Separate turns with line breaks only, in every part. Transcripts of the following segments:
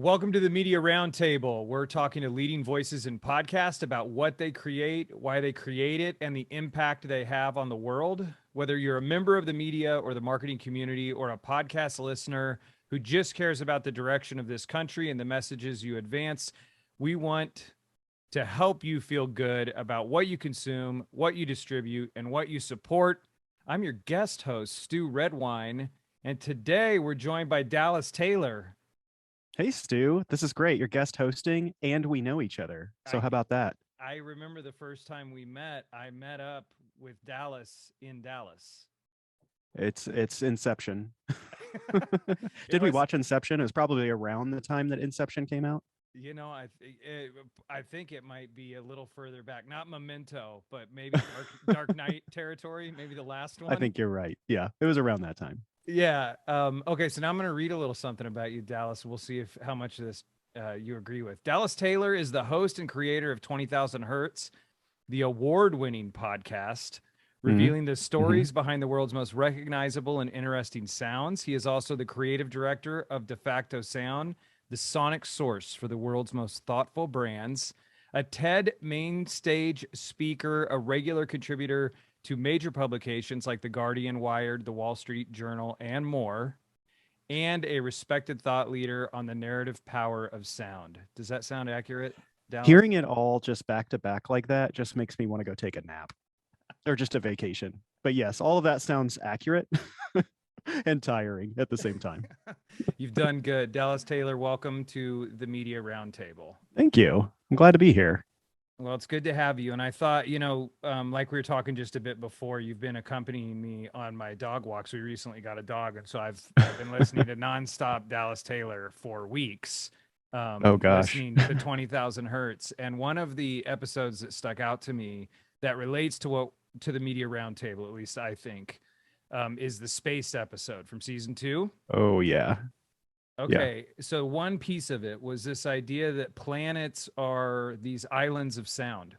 Welcome to the Media Roundtable. We're talking to leading voices in podcast about what they create, why they create it, and the impact they have on the world. Whether you're a member of the media or the marketing community or a podcast listener who just cares about the direction of this country and the messages you advance, we want to help you feel good about what you consume, what you distribute, and what you support. I'm your guest host, Stew Redwine, and today we're joined by Dallas Taylor.
Hey, Stu, this is great. You're guest hosting and we know each other. So how about that?
I remember the first time we met, I met up with Dallas in Dallas.
It's Inception. Did we watch Inception? It was probably around the time that Inception came out.
You know, I think it might be a little further back. Not Memento, but maybe Dark Knight territory, maybe the last one.
I think you're right. Yeah, it was around that time.
Yeah. Okay, so now I'm going to read a little something about you, Dallas. We'll see if how much of this you agree with. Dallas Taylor is the host and creator of 20,000 Hertz, the award-winning podcast revealing the stories behind the world's most recognizable and interesting sounds. He is also the creative director of Defacto Sound, the sonic source for the world's most thoughtful brands, a TED main stage speaker, a regular contributor to major publications like The Guardian, Wired, The Wall Street Journal, and more, and a respected thought leader on the narrative power of sound. Does that sound accurate, Dallas?
Hearing it all just back to back like that just makes me want to go take a nap or just a vacation. But yes, all of that sounds accurate and tiring at the same time.
You've done good. Dallas Taylor, welcome to the Media Roundtable.
Thank you. I'm glad to be here.
Well, it's good to have you. And I thought, like we were talking just a bit before, you've been accompanying me on my dog walks. We recently got a dog. And so I've been listening to nonstop Dallas Taylor for weeks.
Oh, gosh.
Listening to 20,000 Hertz. And one of the episodes that stuck out to me that relates to the Media Roundtable, at least I think, is the space episode from season 2.
Oh, yeah.
Okay, so one piece of it was this idea that planets are these islands of sound.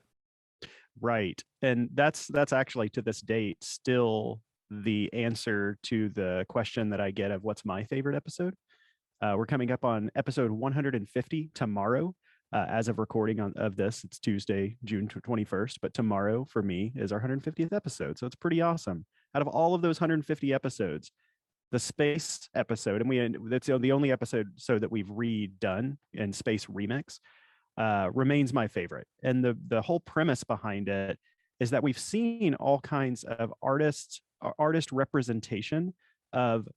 Right. And that's actually to this date still the answer to the question that I get of what's my favorite episode. We're coming up on episode 150 tomorrow. As of recording of this, it's Tuesday, June 21st, but tomorrow for me is our 150th episode. So it's pretty awesome. Out of all of those 150 episodes, the space episode, and that's the only episode that we've redone in Space Remix, remains my favorite. And the whole premise behind it is that we've seen all kinds of artist representation of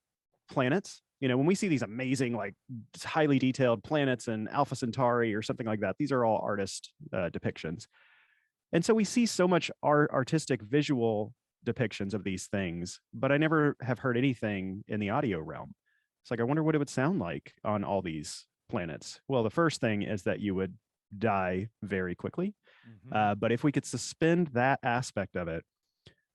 planets. You know, when we see these amazing, like highly detailed planets and Alpha Centauri or something like that, these are all artist depictions. And so we see so much artistic visual depictions of these things, but I never have heard anything in the audio realm. It's like, I wonder what it would sound like on all these planets. Well, the first thing is that you would die very quickly. But if we could suspend that aspect of it,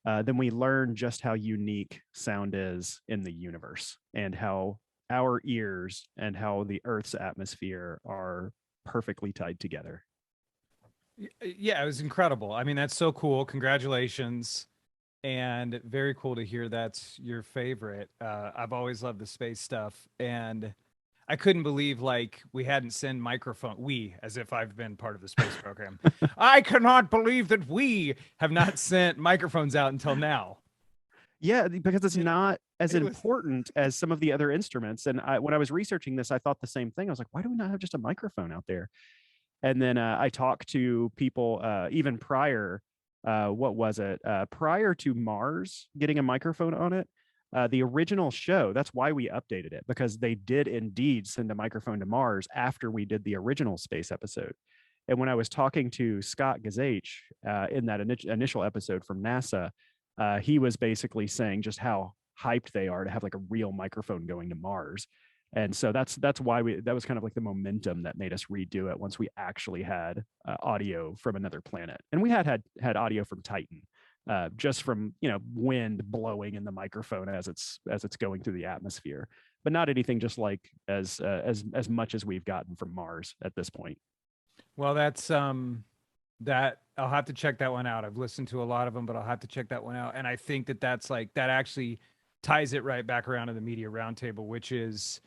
then we learn just how unique sound is in the universe and how our ears and how the Earth's atmosphere are perfectly tied together.
Yeah, it was incredible. I mean, that's so cool. Congratulations. And very cool to hear that's your favorite. I've always loved the space stuff. And I couldn't believe we hadn't sent microphone. As if I've been part of the space program. I cannot believe that we have not sent microphones out until now.
Yeah, because it's not as important as some of the other instruments. And when I was researching this, I thought the same thing. I was like, why do we not have just a microphone out there? And then I talked to people even prior. What was it? Prior to Mars getting a microphone on it, the original show, that's why we updated it, because they did indeed send a microphone to Mars after we did the original space episode. And when I was talking to Scott Gazach in that initial episode from NASA, he was basically saying just how hyped they are to have like a real microphone going to Mars. And so that's why that was kind of like the momentum that made us redo it once we actually had audio from another planet. And we had audio from Titan, just from, wind blowing in the microphone as it's going through the atmosphere, but not anything just like as much as we've gotten from Mars at this point.
Well, that's that I'll have to check that one out. I've listened to a lot of them, but I'll have to check that one out. And I think that actually ties it right back around to the Media Roundtable, which is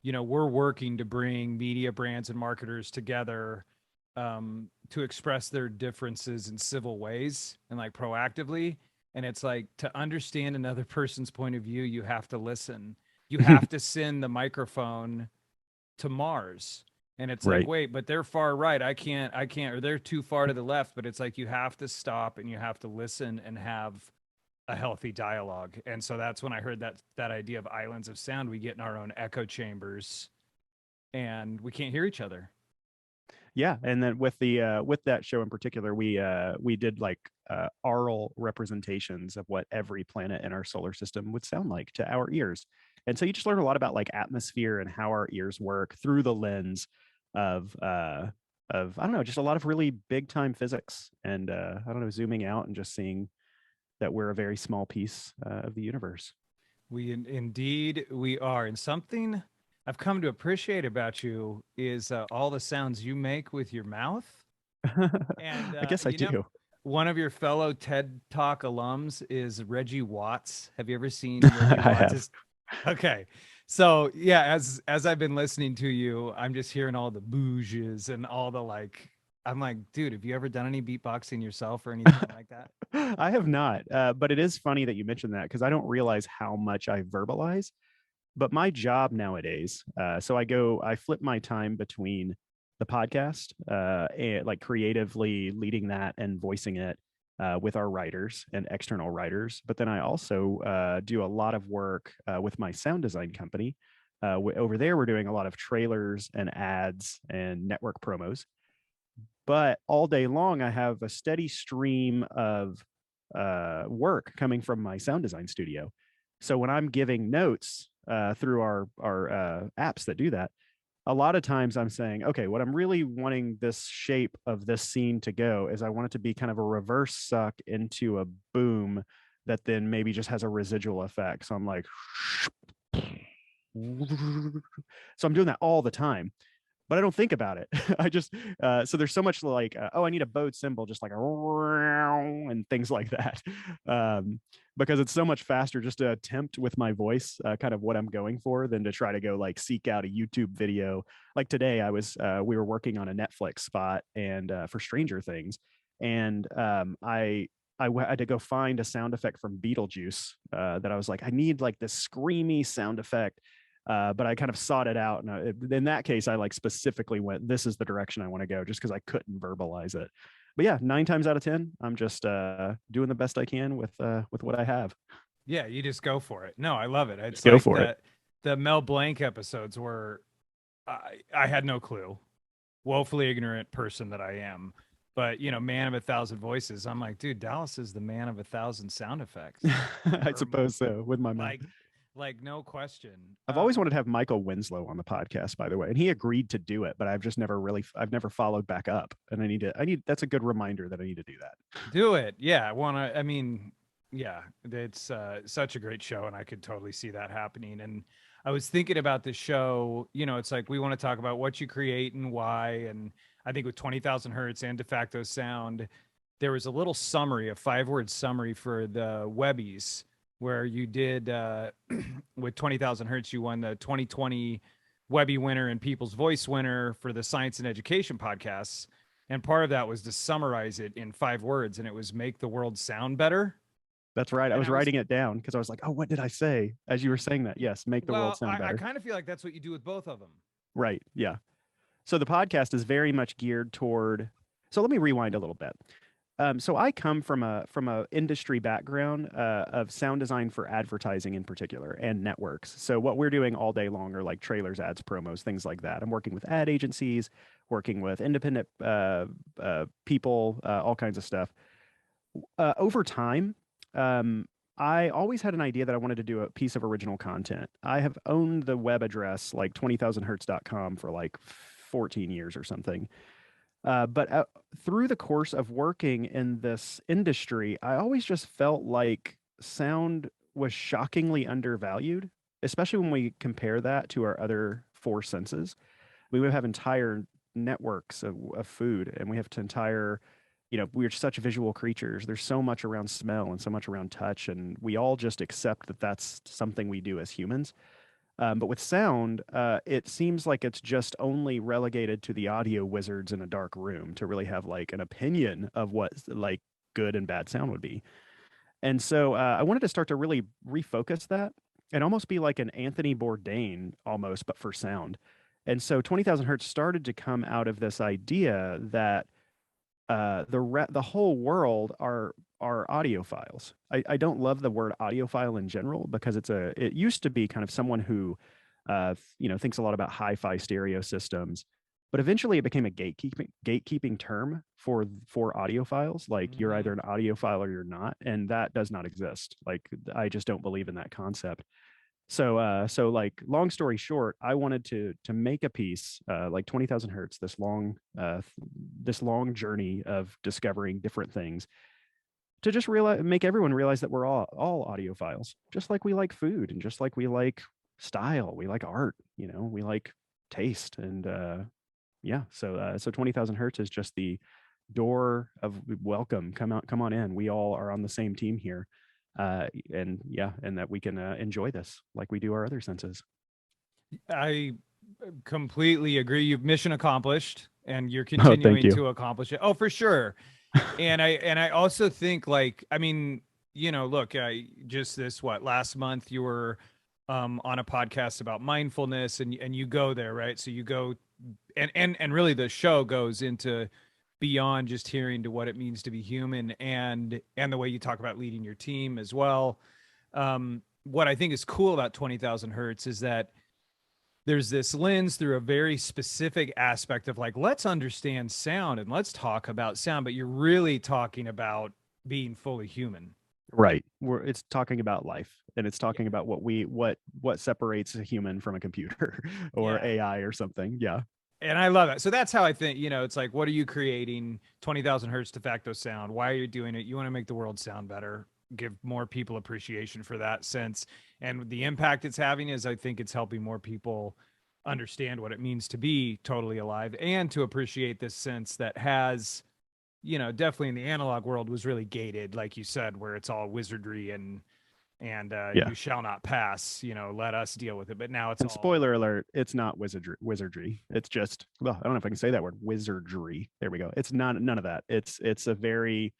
we're working to bring media brands and marketers together to express their differences in civil ways and like proactively. And it's like, to understand another person's point of view, you have to listen. You have to send the microphone to Mars. And it's like,
Right.
wait, but they're far right. I can't, or they're too far to the left. But it's like, you have to stop and you have to listen and have a healthy dialogue. And so that's when I heard that idea of islands of sound. We get in our own echo chambers and we can't hear each other.
Yeah, and then with that show in particular, we did like aural representations of what every planet in our solar system would sound like to our ears. And so you just learn a lot about like atmosphere and how our ears work through the lens of I don't know, just a lot of really big time physics, and I don't know, zooming out and just seeing that we're a very small piece of the universe.
Indeed we are. And something I've come to appreciate about you is all the sounds you make with your mouth. And
I guess I do.
one of your fellow TED Talk alums is Reggie Watts. Have you ever seen Reggie
I
Watts?
have.
Okay. So yeah, as I've been listening to you, I'm just hearing all the bouges and all the like. I'm like, dude, have you ever done any beatboxing yourself or anything like that?
I have not, but it is funny that you mentioned that because I don't realize how much I verbalize. But my job nowadays, so I flip my time between the podcast, and like creatively leading that and voicing it with our writers and external writers. But then I also do a lot of work with my sound design company. Over there, we're doing a lot of trailers and ads and network promos. But all day long, I have a steady stream of work coming from my sound design studio. So when I'm giving notes through our apps that do that, a lot of times I'm saying, okay, what I'm really wanting this shape of this scene to go is I want it to be kind of a reverse suck into a boom that then maybe just has a residual effect. So I'm like, so I'm doing that all the time, but I don't think about it. I just so there's so much like oh, I need a bowed cymbal, just like a and things like that, because it's so much faster just to attempt with my voice kind of what I'm going for than to try to go like seek out a YouTube video. Like today, we were working on a Netflix spot and for Stranger Things, and I had to go find a sound effect from Beetlejuice that I was like, I need like this screamy sound effect. But I kind of sought it out. And in that case, I like specifically went, this is the direction I want to go, just because I couldn't verbalize it. But yeah, 9 times out of 10, I'm just doing the best I can with what I have.
Yeah, you just go for it. No, I love it. It's
Go
like
for it.
the Mel Blanc episodes where I had no clue, woefully ignorant person that I am. But man of a thousand voices. I'm like, dude, Dallas is the man of a thousand sound effects.
I suppose so, with my mouth.
Like no question.
I've always wanted to have Michael Winslow on the podcast, by the way, and he agreed to do it, but I've never followed back up, and that's a good reminder that I need to do that.
Do it. Yeah. Yeah, it's such a great show, and I could totally see that happening. And I was thinking about this show, it's like we want to talk about what you create and why. And I think with 20,000 Hertz and Defacto Sound, there was a little summary, a 5-word summary for the Webbies, where you did with 20,000 Hertz, you won the 2020 Webby winner and People's Voice winner for the Science and Education podcasts. And part of that was to summarize it in 5 words, and it was make the world sound better.
That's right. I was writing it down because I was like, oh, what did I say? As you were saying that, yes, make the world sound better.
I kind of feel like that's what you do with both of them.
Right. Yeah. So the podcast is very much geared toward. So let me rewind a little bit. So I come from a industry background of sound design for advertising in particular and networks. So what we're doing all day long are like trailers, ads, promos, things like that. I'm working with ad agencies, working with independent people, all kinds of stuff. Over time, I always had an idea that I wanted to do a piece of original content. I have owned the web address like 20,000hertz.com for like 14 years or something. But through the course of working in this industry, I always just felt like sound was shockingly undervalued, especially when we compare that to our other 4 senses. We would have entire networks of food, and we have to entire, we're such visual creatures. There's so much around smell and so much around touch, and we all just accept that that's something we do as humans. But with sound, it seems like it's just only relegated to the audio wizards in a dark room to really have like an opinion of what like good and bad sound would be. And so I wanted to start to really refocus that and almost be like an Anthony Bourdain almost, but for sound. And so 20,000 Hertz started to come out of this idea that the whole world are audiophiles. I don't love the word audiophile in general because it used to be kind of someone who thinks a lot about hi-fi stereo systems, but eventually it became a gatekeeping term for audiophiles. Like you're either an audiophile or you're not, and that does not exist. Like I just don't believe in that concept. So like long story short, I wanted to make a piece like 20,000 Hertz, this long journey of discovering different things to just make everyone realize that we're all audiophiles, just like we like food and just like we like style, we like art, we like taste. And so 20,000 Hertz is just the door of welcome. Come on in. We all are on the same team here. And that we can enjoy this like we do our other senses.
I completely agree. You've mission accomplished, and you're
Oh, thank
continuing
you.
to accomplish it. Oh, for sure. And I also think, like, I mean, look, just last month you were on a podcast about mindfulness, and you go there, right? So you go, and really the show goes into beyond just hearing to what it means to be human, and the way you talk about leading your team as well. What I think is cool about 20,000 Hertz is that there's this lens through a very specific aspect of like, let's understand sound and let's talk about sound, but you're really talking about being fully human.
Right. It's talking about life, and it's talking about what separates a human from a computer or
Yeah.
AI or something. Yeah.
And I love it. So that's how I think, it's like, what are you creating? 20,000 Hertz Defacto Sound. Why are you doing it? You want to make the world sound better, give more people appreciation for that sense. And the impact it's having is, I think it's helping more people understand what it means to be totally alive and to appreciate this sense that has, definitely in the analog world was really gated, like you said, where it's all wizardry and
Yeah.
you shall not pass, let us deal with it. But now it's
And
all,
spoiler alert, it's not wizardry. It's just, well, I don't know if I can say that word, wizardry. There we go. It's not none of that. It's a very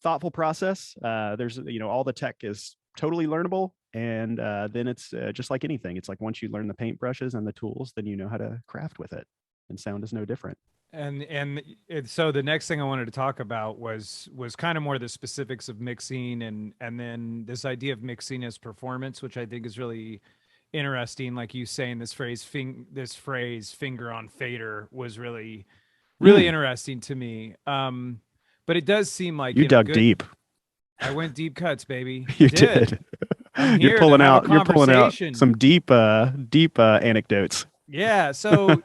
thoughtful process. There's all the tech is totally learnable, and then it's just like anything. It's like once you learn the paintbrushes and the tools, then you know how to craft with it, and sound is no different.
so the next thing I wanted to talk about was kind of more the specifics of mixing, and then this idea of mixing as performance, which I think is really interesting. Like you saying this phrase finger on fader was really interesting to me. But it does seem like
You dug deep.
I went deep cuts, baby.
You
I did. I'm here
You're pulling
to have
out.
a
You're pulling out
conversation.
some deep anecdotes.
Yeah, so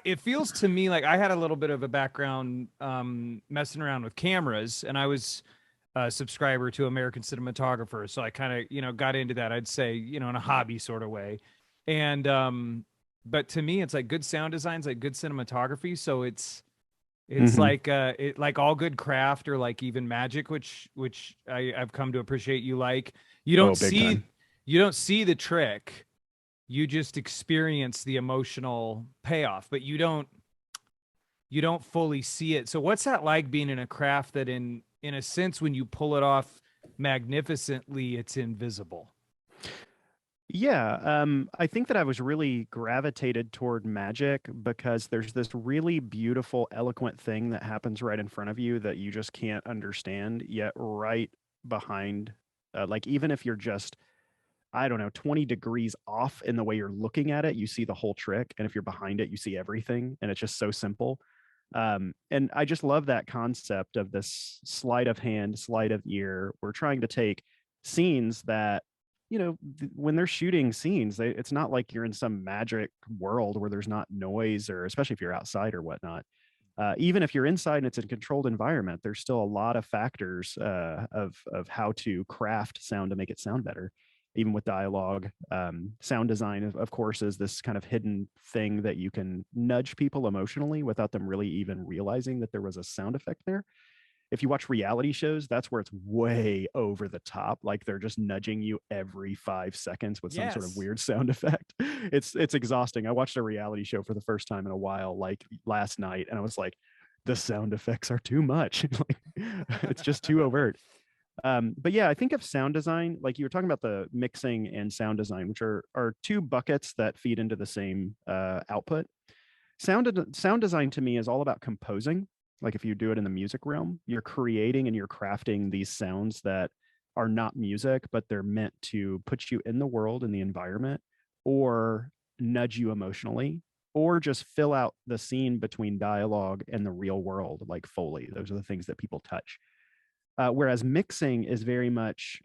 it feels to me like I had a little bit of a background messing around with cameras, and I was a subscriber to American Cinematographer, so I kind of got into that. I'd say in a hobby sort of way, and but to me, it's like good sound design's like good cinematography. So it's like like all good craft or like even magic, which I've come to appreciate. You like you don't
big
see
time.
you don't see the trick, you just experience the emotional payoff, but you don't fully see it. So what's that like being in a craft that in a sense when you pull it off magnificently it's invisible?
Yeah, I think that I was really gravitated toward magic because there's this really beautiful, eloquent thing that happens right in front of you that you just can't understand, yet right behind, like even if you're just, I don't know, 20 degrees off in the way you're looking at it, you see the whole trick. And if you're behind it, you see everything. And it's just so simple. And I just love that concept of this sleight of hand, sleight of ear. We're trying to take scenes that, when they're shooting scenes, it's not like you're in some magic world where there's not noise, or especially if you're outside or whatnot. Even if you're inside and it's a controlled environment, there's still a lot of factors of how to craft sound to make it sound better. Even with dialogue, sound design, of course, is this kind of hidden thing that you can nudge people emotionally without them really even realizing that there was a sound effect there. If you watch reality shows, that's where it's way over the top. Like they're just nudging you every 5 seconds with some sort of
Yes.
weird sound effect. It's exhausting. I watched a reality show for the first time in a while, like last night, and I was like, the sound effects are too much. Like, it's just too overt. But yeah, I think of sound design, like you were talking about the mixing and sound design, which are two buckets that feed into the same output. Sound design to me is all about composing. Like if you do it in the music realm, you're creating and you're crafting these sounds that are not music, but they're meant to put you in the world, in the environment, or nudge you emotionally, or just fill out the scene between dialogue and the real world, like Foley. Those are the things that people touch. Whereas mixing is very much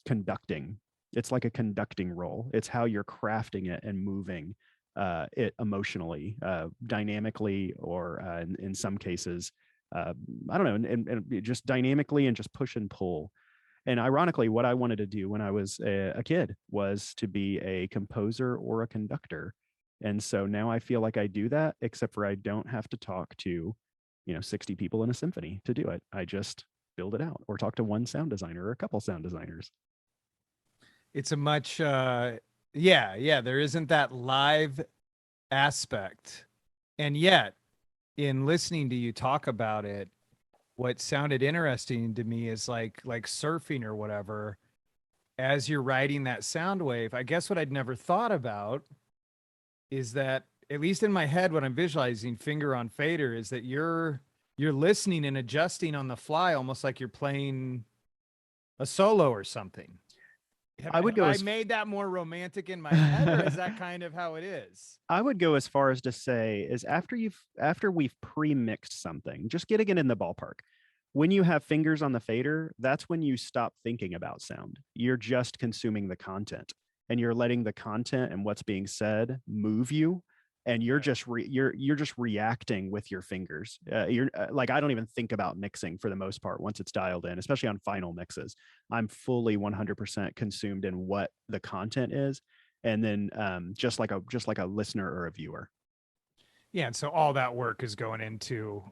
conducting. It's like a conducting role. It's how you're crafting it and moving it emotionally, dynamically, or in some cases, I don't know, and just dynamically and just push and pull. And ironically, what I wanted to do when I was a kid was to be a composer or a conductor. And so now I feel like I do that, except for I don't have to talk to, 60 people in a symphony to do it. I just build it out or talk to one sound designer or a couple sound designers.
It's a much yeah, there isn't that live aspect. And yet, in listening to you talk about it, what sounded interesting to me is like surfing or whatever, as you're riding that sound wave. I guess what I'd never thought about is that, at least in my head, what I'm visualizing finger on fader is that you're listening and adjusting on the fly, almost like you're playing a solo or something.
I would go
I
as
made that more romantic in my head, or is that kind of how it is?
I would go as far as to say is after we've pre-mixed something, just getting it in the ballpark. When you have fingers on the fader, that's when you stop thinking about sound. You're just consuming the content, and you're letting the content and what's being said move you, and you're
Right.
just you're just reacting with your fingers. You're like, I don't even think about mixing for the most part once it's dialed in, especially on final mixes. I'm fully 100% consumed in what the content is, and then just like a listener or a viewer.
Yeah, and so all that work is going into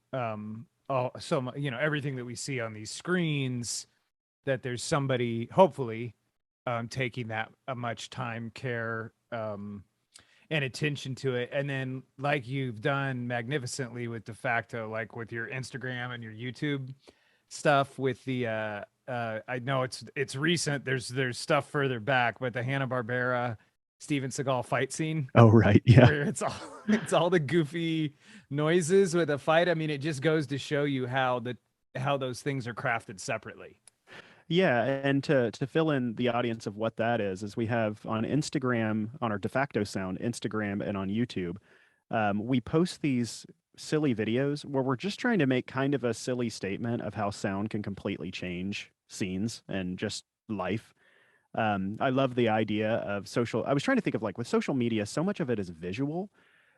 everything that we see on these screens, that there's somebody hopefully taking that a much time, care, and attention to it. And then, like you've done magnificently with Defacto, like with your Instagram and your YouTube stuff, with the I know it's recent, there's stuff further back, but the Hanna-Barbera Steven Seagal fight scene,
Oh, right. Yeah.
where it's all the goofy noises with a fight. I mean, it just goes to show you how those things are crafted separately.
Yeah, and to fill in the audience of what that is we have on Instagram, on our Defacto Sound Instagram, and on YouTube, we post these silly videos where we're just trying to make kind of a silly statement of how sound can completely change scenes and just life. I love the idea of social. I was trying to think of, like, with social media, so much of it is visual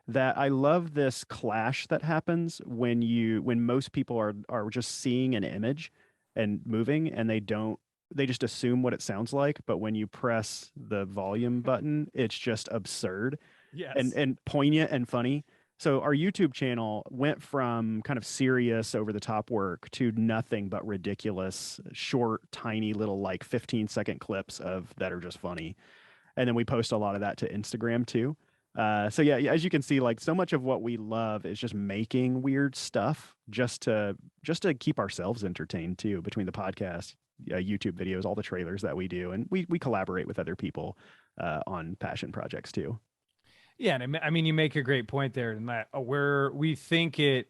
that I love this clash that happens when most people are just seeing an image and moving, and they just assume what it sounds like, but when you press the volume button, it's just absurd
Yes.
and poignant and funny. So our YouTube channel went from kind of serious over the top work to nothing but ridiculous, short, tiny little, like 15-second clips of that are just funny. And then we post a lot of that to Instagram too. So yeah, as you can see, like, so much of what we love is just making weird stuff just to keep ourselves entertained too, between the podcast, YouTube videos, all the trailers that we do, and we collaborate with other people on passion projects too.
Yeah, and I mean, you make a great point there, in that where we think it,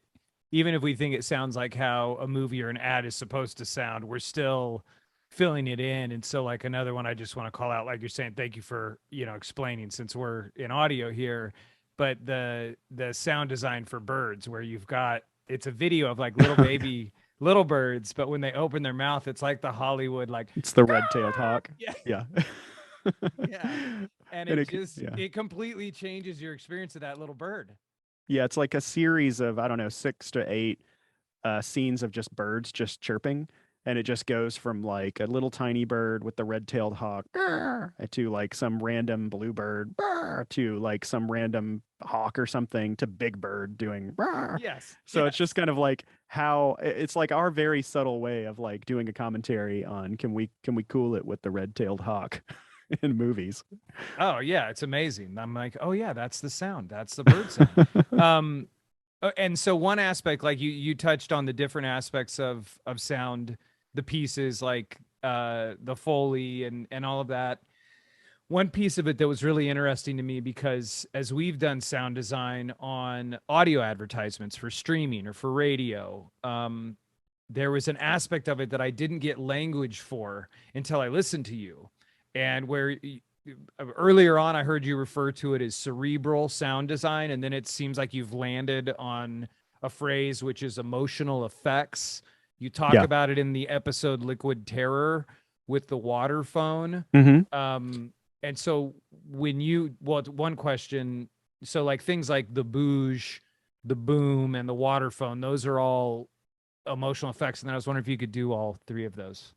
even if we think it sounds like how a movie or an ad is supposed to sound, we're still filling it in. And so, like, another one I just want to call out, like you're saying, thank you for explaining, since we're in audio here, but the sound design for birds, where you've got, it's a video of like little baby little birds, but when they open their mouth, it's like the Hollywood, like,
It's the red-tailed hawk.
yeah,
Yeah.
yeah, and
And
it it completely changes your experience of that little bird.
yeah, it's like a series of, I don't know, 6 to 8 scenes of just birds just chirping, and it just goes from like a little tiny bird with the red-tailed hawk to like some random bluebird to like some random hawk or something to big bird doing.
Yes,
So it's just
yes.
kind of like how it's like our very subtle way of like doing a commentary on can we cool it with the red-tailed hawk in movies.
Oh yeah, it's amazing. I'm like, oh yeah, that's the sound. That's the bird sound. Um, and so one aspect, like you touched on the different aspects of sound, the pieces like the Foley and all of that. One piece of it that was really interesting to me, because as we've done sound design on audio advertisements for streaming or for radio, there was an aspect of it that I didn't get language for until I listened to you. And where earlier on, I heard you refer to it as cerebral sound design. And then it seems like you've landed on a phrase, which is emotional effects. You talk
Yeah.
about it in the episode Liquid Terror with the water phone.
Mm-hmm.
And so one question, so like things like the booge, the boom, and the water phone, those are all emotional effects. And then I was wondering if you could do all three of those.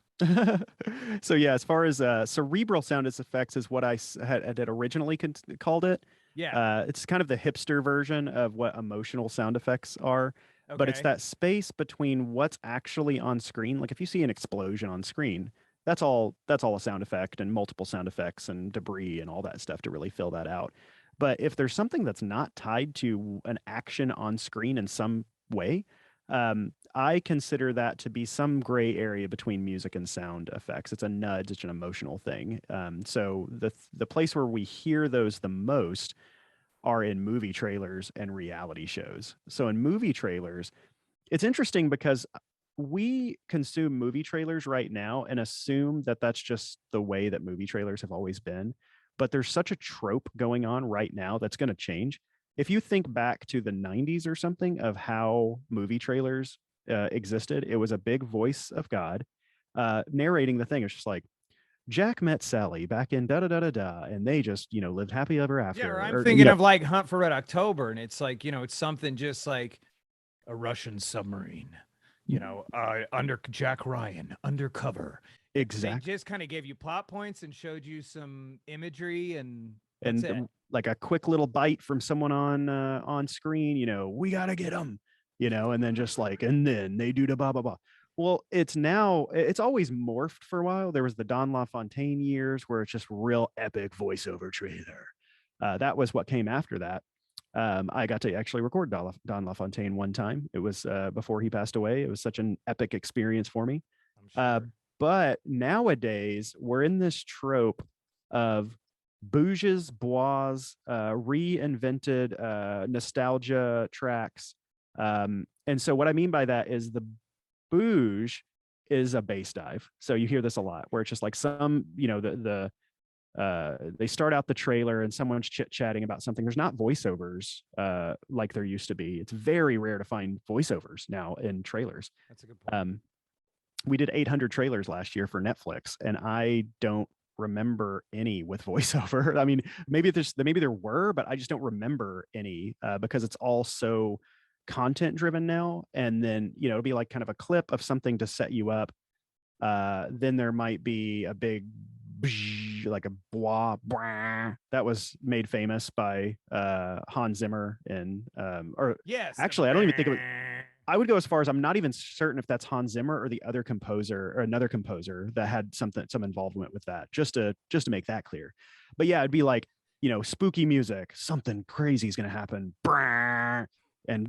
So yeah, as far as cerebral sound effects is what had originally called it.
Yeah.
It's kind of the hipster version of what emotional sound effects are, but it's
Okay.
that space between what's actually on screen. Like if you see an explosion on screen, that's all a sound effect and multiple sound effects and debris and all that stuff to really fill that out. But if there's something that's not tied to an action on screen in some way, I consider that to be some gray area between music and sound effects. It's a nudge, it's an emotional thing. So the place where we hear those the most are in movie trailers and reality shows. So in movie trailers, it's interesting because we consume movie trailers right now and assume that that's just the way that movie trailers have always been. But there's such a trope going on right now that's going to change. If you think back to the 90s or something of how movie trailers existed, it was a big voice of God narrating the thing. It's just like, Jack met Sally back in da da da da da, and they just, lived happy ever after.
Yeah, or I'm
Or,
thinking of like Hunt for Red October, and it's like, it's something just like a Russian submarine, under Jack Ryan, undercover. They
exact
just kind of gave you plot points and showed you some imagery, and that's
and
it.
like a quick little bite from someone on screen, we gotta get them, and then just like, and then they do the blah blah blah. Well, it's always morphed for a while. There was the Don LaFontaine years where it's just real epic voiceover trailer. That was what came after that. I got to actually record Don LaFontaine one time. It was before he passed away. It was such an epic experience for me.
I'm sure.
But nowadays, we're in this trope of bouges, bois, reinvented nostalgia tracks. And so what I mean by that is the bouge is a bass dive. So you hear this a lot where it's just like they start out the trailer and someone's chit-chatting about something. There's not voiceovers like there used to be. It's very rare to find voiceovers now in trailers.
That's a good point.
We did 800 trailers last year for Netflix, and I don't remember any with voiceover. I mean, maybe there were, but I just don't remember any because it's all so content driven now. And then it'll be like kind of a clip of something to set you up. Then there might be a big like a blah that was made famous by Hans Zimmer or
Yes.
actually I don't even think of it. I would go as far as I'm not even certain if that's Hans Zimmer or the other composer or another composer that had some involvement with that, just to make that clear. But yeah, it'd be like, spooky music, something crazy is going to happen. And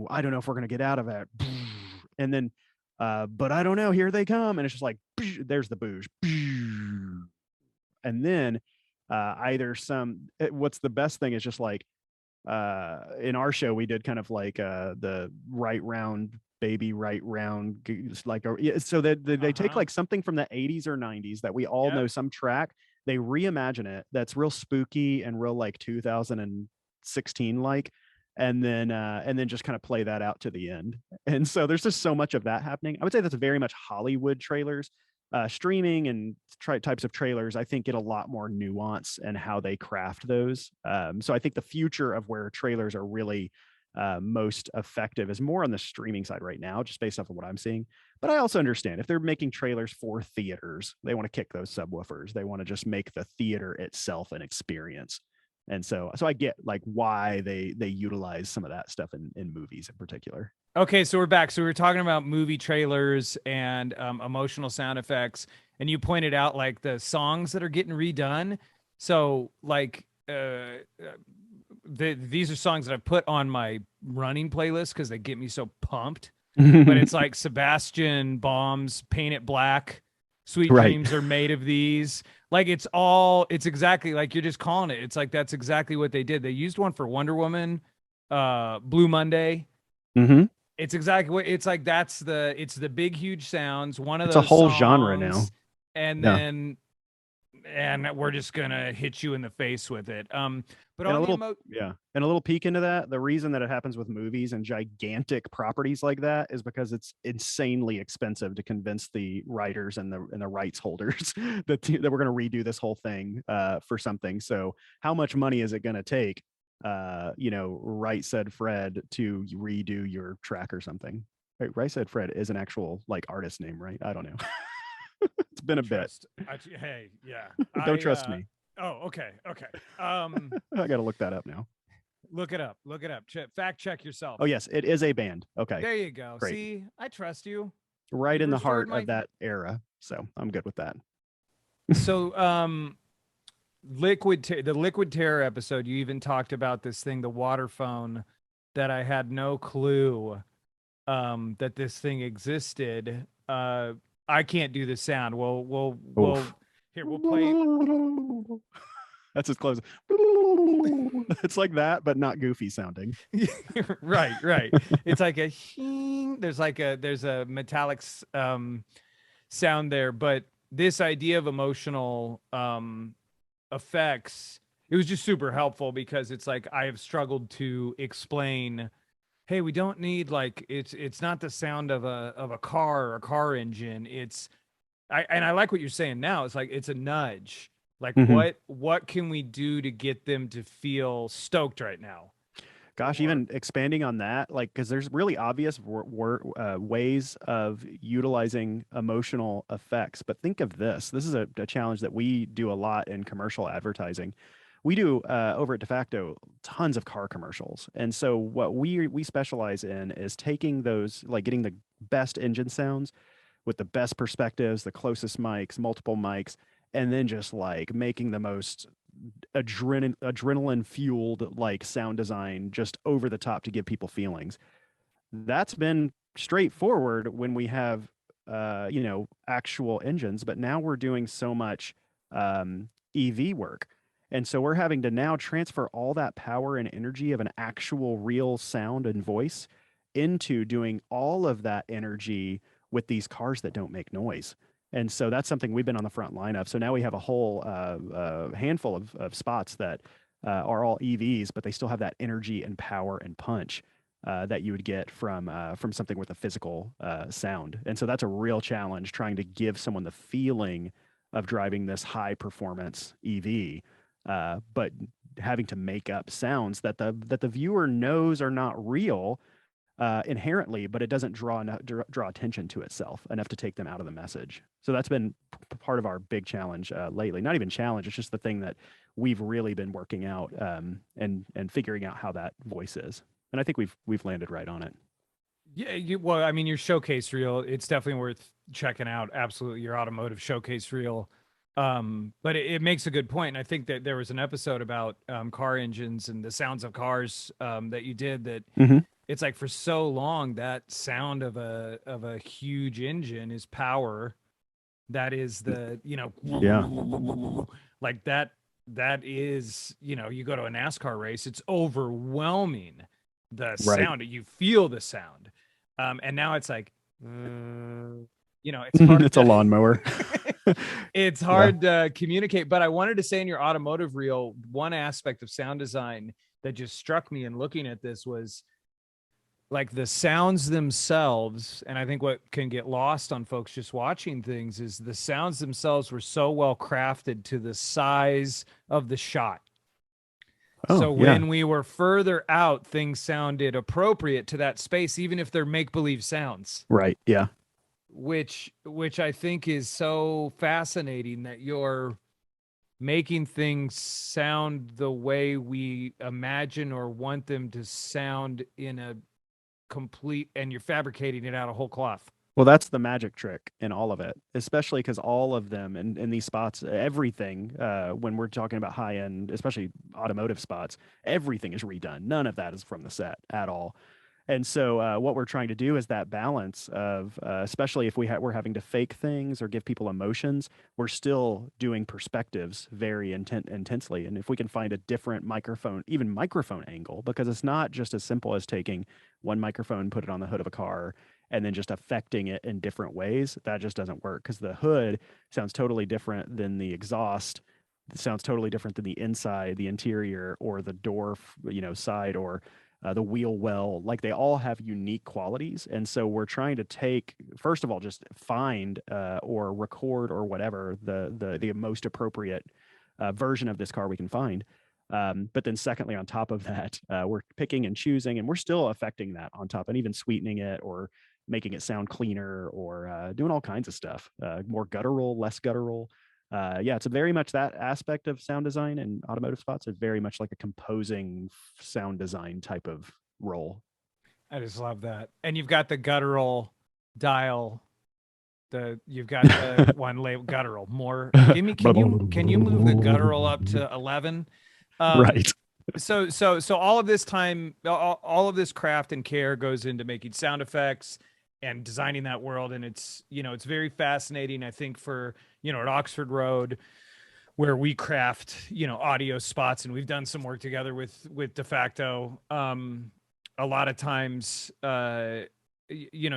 I don't know if we're going to get out of it. And then, but I don't know, here they come. And it's just like, there's the booge. And then what's the best thing is just like, in our show we did kind of like the right round baby right round, like so that they take like something from the 80s or 90s that we all know, some track, they reimagine it that's real spooky and real like 2016 like, and then just kind of play that out to the end. And so there's just so much of that happening. I would say that's very much Hollywood trailers. Streaming and types of trailers, I think, get a lot more nuance in how they craft those. So I think the future of where trailers are really most effective is more on the streaming side right now, just based off of what I'm seeing. But I also understand if they're making trailers for theaters, they want to kick those subwoofers. They want to just make the theater itself an experience. And so I get like why they utilize some of that stuff in movies in particular.
Okay, so we're back. So we were talking about movie trailers and emotional sound effects, and you pointed out like the songs that are getting redone. So like these are songs that I put on my running playlist because they get me so pumped. But it's like Sebastian Baum's Paint It Black, Sweet
Right.
Dreams Are Made of These. Like it's exactly like you're just calling it. It's like that's exactly what they did. They used one for Wonder Woman, Blue Monday.
Mm-hmm.
It's exactly what it's like. It's the big, huge sounds, one of
It's a
those
whole genre now.
songs, and
Yeah.
then we're just gonna hit you in the face with it. But
And
on
a
the
little, yeah, and a little peek into that. The reason that it happens with movies and gigantic properties like that is because it's insanely expensive to convince the writers and the rights holders that we're going to redo this whole thing for something. So how much money is it going to take? Right Said Fred to redo your track or something. Right Said Fred is an actual like artist name, right? I don't know. It's been a bit.
Hey, yeah.
Don't trust me.
Oh, okay.
I got to look that up now.
Look it up. Fact check yourself.
Oh yes, it is a band. Okay.
There you go.
Great.
See, I trust you.
Right in the heart of that era. So I'm good with that.
So, the Liquid Terror episode, you even talked about this thing, the water phone, that I had no clue that this thing existed. I can't do the sound. We'll play.
That's as close. It's like that, but not goofy sounding.
Right. It's like there's a metallic sound there, but this idea of emotional effects, it was just super helpful because it's like I have struggled to explain, hey, we don't need like it's not the sound of a car or a car engine. I like what you're saying now. It's like it's a nudge. Like what can we do to get them to feel stoked right now?
Gosh, even expanding on that, like, because there's really obvious ways of utilizing emotional effects. But think of this. This is a challenge that we do a lot in commercial advertising. We do over at Defacto tons of car commercials. And so what we specialize in is taking those, like getting the best engine sounds with the best perspectives, the closest mics, multiple mics, and then just like making the most adrenaline fueled like sound design just over the top to give people feelings. That's been straightforward when we have actual engines, but now we're doing so much EV work. And so we're having to now transfer all that power and energy of an actual real sound and voice into doing all of that energy with these cars that don't make noise. And so that's something we've been on the front line of. So now we have a whole handful of spots that are all EVs, but they still have that energy and power and punch that you would get from something with a physical sound. And so that's a real challenge, trying to give someone the feeling of driving this high performance EV, but having to make up sounds that the viewer knows are not real inherently, but it doesn't draw attention to itself enough to take them out of the message. So that's been part of our big challenge lately. Not even challenge; it's just the thing that we've really been working out and figuring out how that voice is. And I think we've landed right on it.
Yeah, well, I mean, your showcase reel, it's definitely worth checking out. Absolutely, your automotive showcase reel. But it makes a good point. And I think that there was an episode about car engines and the sounds of cars that you did that.
Mm-hmm.
It's like for so long that sound of a huge engine is power. That is the, like that is, you go to a NASCAR race, it's overwhelming the sound. You feel the sound. And now it's like, it's hard.
It's a lawnmower.
It's hard to communicate. But I wanted to say in your automotive reel, one aspect of sound design that just struck me in looking at this was like the sounds themselves. And I think what can get lost on folks just watching things is the sounds themselves were so well crafted to the size of the shot. So when we were further out, things sounded appropriate to that space, even if they're make-believe sounds.
Right. Yeah.
Which I think is so fascinating that you're making things sound the way we imagine or want them to sound in a complete, and you're fabricating it out of whole cloth.
Well, that's the magic trick in all of it, especially because all of them in these spots, everything, when we're talking about high end, especially automotive spots, everything is redone. None of that is from the set at all. And so, what we're trying to do is that balance of, especially if we're having to fake things or give people emotions, we're still doing perspectives very intensely. And if we can find a different microphone, even microphone angle, because it's not just as simple as taking one microphone, put it on the hood of a car, and then just affecting it in different ways, that just doesn't work because the hood sounds totally different than the exhaust. It sounds totally different than the inside, the interior, or the door, side, or the wheel well. Like they all have unique qualities, and so we're trying to take, first of all, just find or record or whatever the most appropriate version of this car we can find. But then secondly, on top of that, we're picking and choosing, and we're still affecting that on top, and even sweetening it or making it sound cleaner or doing all kinds of stuff, more guttural, less guttural. Yeah, it's very much that aspect of sound design and automotive spots. It's very much like a composing sound design type of role.
I just love that. And you've got the guttural dial. You've got the one label guttural. More. Can you move the guttural up to 11?
Right.
So all of this time, all of this craft and care goes into making sound effects and designing that world, and it's very fascinating. I think for at Oxford Road, where we craft audio spots, and we've done some work together with Defacto. A lot of times,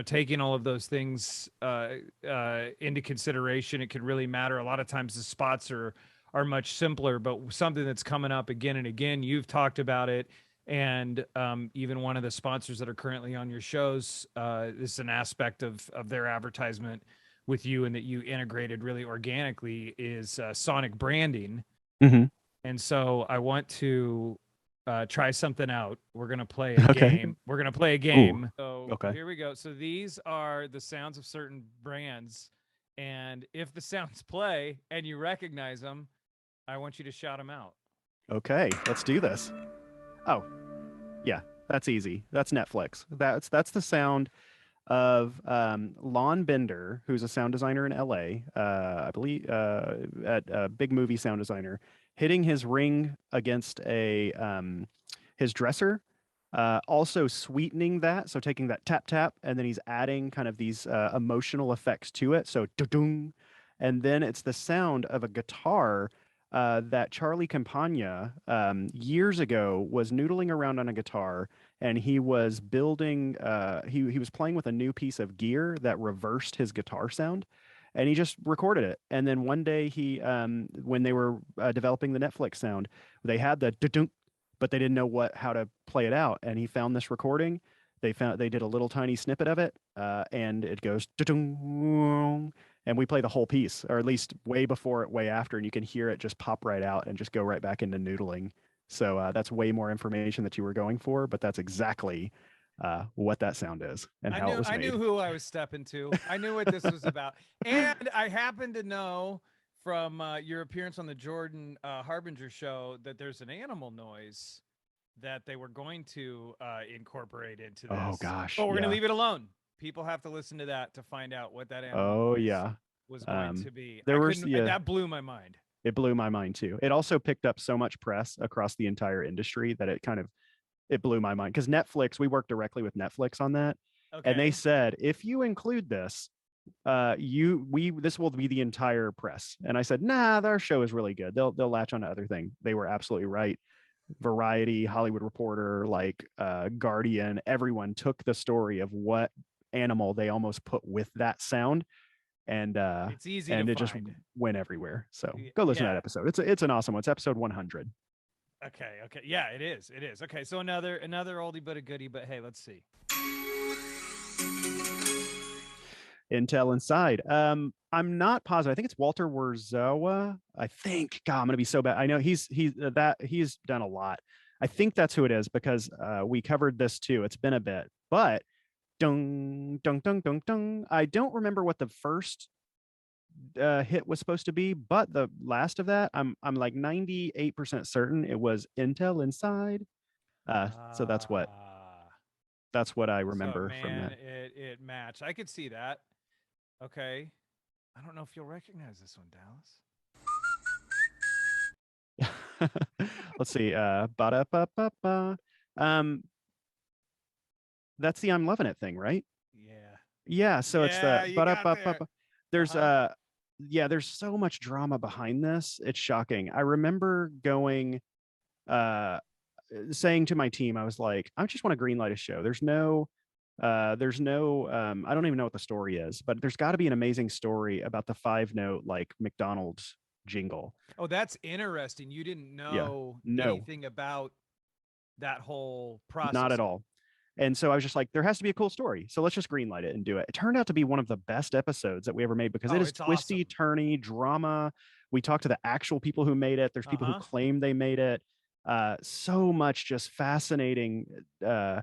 taking all of those things into consideration, it can really matter. A lot of times the spots are much simpler, but something that's coming up again and again, you've talked about it. And even one of the sponsors that are currently on your shows, this is an aspect of their advertisement with you, and that you integrated really organically, is sonic branding.
Mm-hmm.
And so I want to try something out. We're going to play a game. We're going to play a game.
Ooh.
So
Okay.
Here we go. So these are the sounds of certain brands. And if the sounds play and you recognize them, I want you to shout them out.
Okay, let's do this. Oh, yeah, that's easy. That's Netflix. That's the sound of Lon Bender, who's a sound designer in LA, I believe, at a big movie sound designer, hitting his ring against his dresser, also sweetening that, so taking that tap tap, and then he's adding kind of these emotional effects to it. So ding, and then it's the sound of a guitar. That Charlie Campagna years ago was noodling around on a guitar, and he was building. He was playing with a new piece of gear that reversed his guitar sound, and he just recorded it. And then one day he, when they were developing the Netflix sound, they had the dunk, but they didn't know how to play it out. And he found this recording. They did a little tiny snippet of it, and it goes dunk, and we play the whole piece, or at least way before it, way after, and you can hear it just pop right out and just go right back into noodling. So that's way more information that you were going for, but that's exactly what that sound is and how it was made.
I knew who I was stepping to. I knew what this was about. And I happen to know from your appearance on the Jordan Harbinger show that there's an animal noise that they were going to incorporate into this.
Oh, gosh.
But we're going to leave it alone. People have to listen to that to find out what that animal was going to be. That blew my mind.
It blew my mind too. It also picked up so much press across the entire industry that it blew my mind, because Netflix, we worked directly with Netflix on that. Okay. And they said, if you include this, this will be the entire press. And I said, nah, our show is really good. They'll latch on to other things. They were absolutely right. Variety, Hollywood Reporter, Guardian, everyone took the story of what animal they almost put with that sound, and
it's easy and
it just went everywhere. So go listen to that episode. It's an awesome one. It's episode 100.
Okay, yeah, it is. Okay, so another oldie but a goodie, but hey, let's see.
Intel Inside. I'm not positive. I think it's Walter Werzowa. I think. God, I'm gonna be so bad. I know he's done a lot. I think that's who it is, because we covered this too. It's been a bit, but dung dung dung dung dung. I don't remember what the first hit was supposed to be, but the last of that, I'm like 98% certain it was Intel Inside. So that's what I
So
remember from
man, it matched. I could see that. Okay. I don't know if you'll recognize this one,
that. Let's see. Ba-da-ba-ba-ba. That's the I'm loving it thing, right?
Yeah.
Yeah, so it's
Yeah,
the
you
but up
got
up
there.
up. There's
Uh-huh.
yeah, there's so much drama behind this. It's shocking. I remember going uh saying to my team, I was like, I just want to greenlight a show. There's no I don't even know what the story is, but there's got to be an amazing story about the 5 note like McDonald's jingle.
Oh, that's interesting. You didn't
Yeah.
know
No,
anything about that whole
not
process
at
of it.
all. And so I was just like, there has to be a cool story. So let's just greenlight it and do it. It turned out to be one of the best episodes that we ever made because it
Oh,
is
it's
twisty,
awesome.
turny drama. We talked to the actual people who made it. There's people who
Uh-huh.
claim they made it. So much just fascinating uh,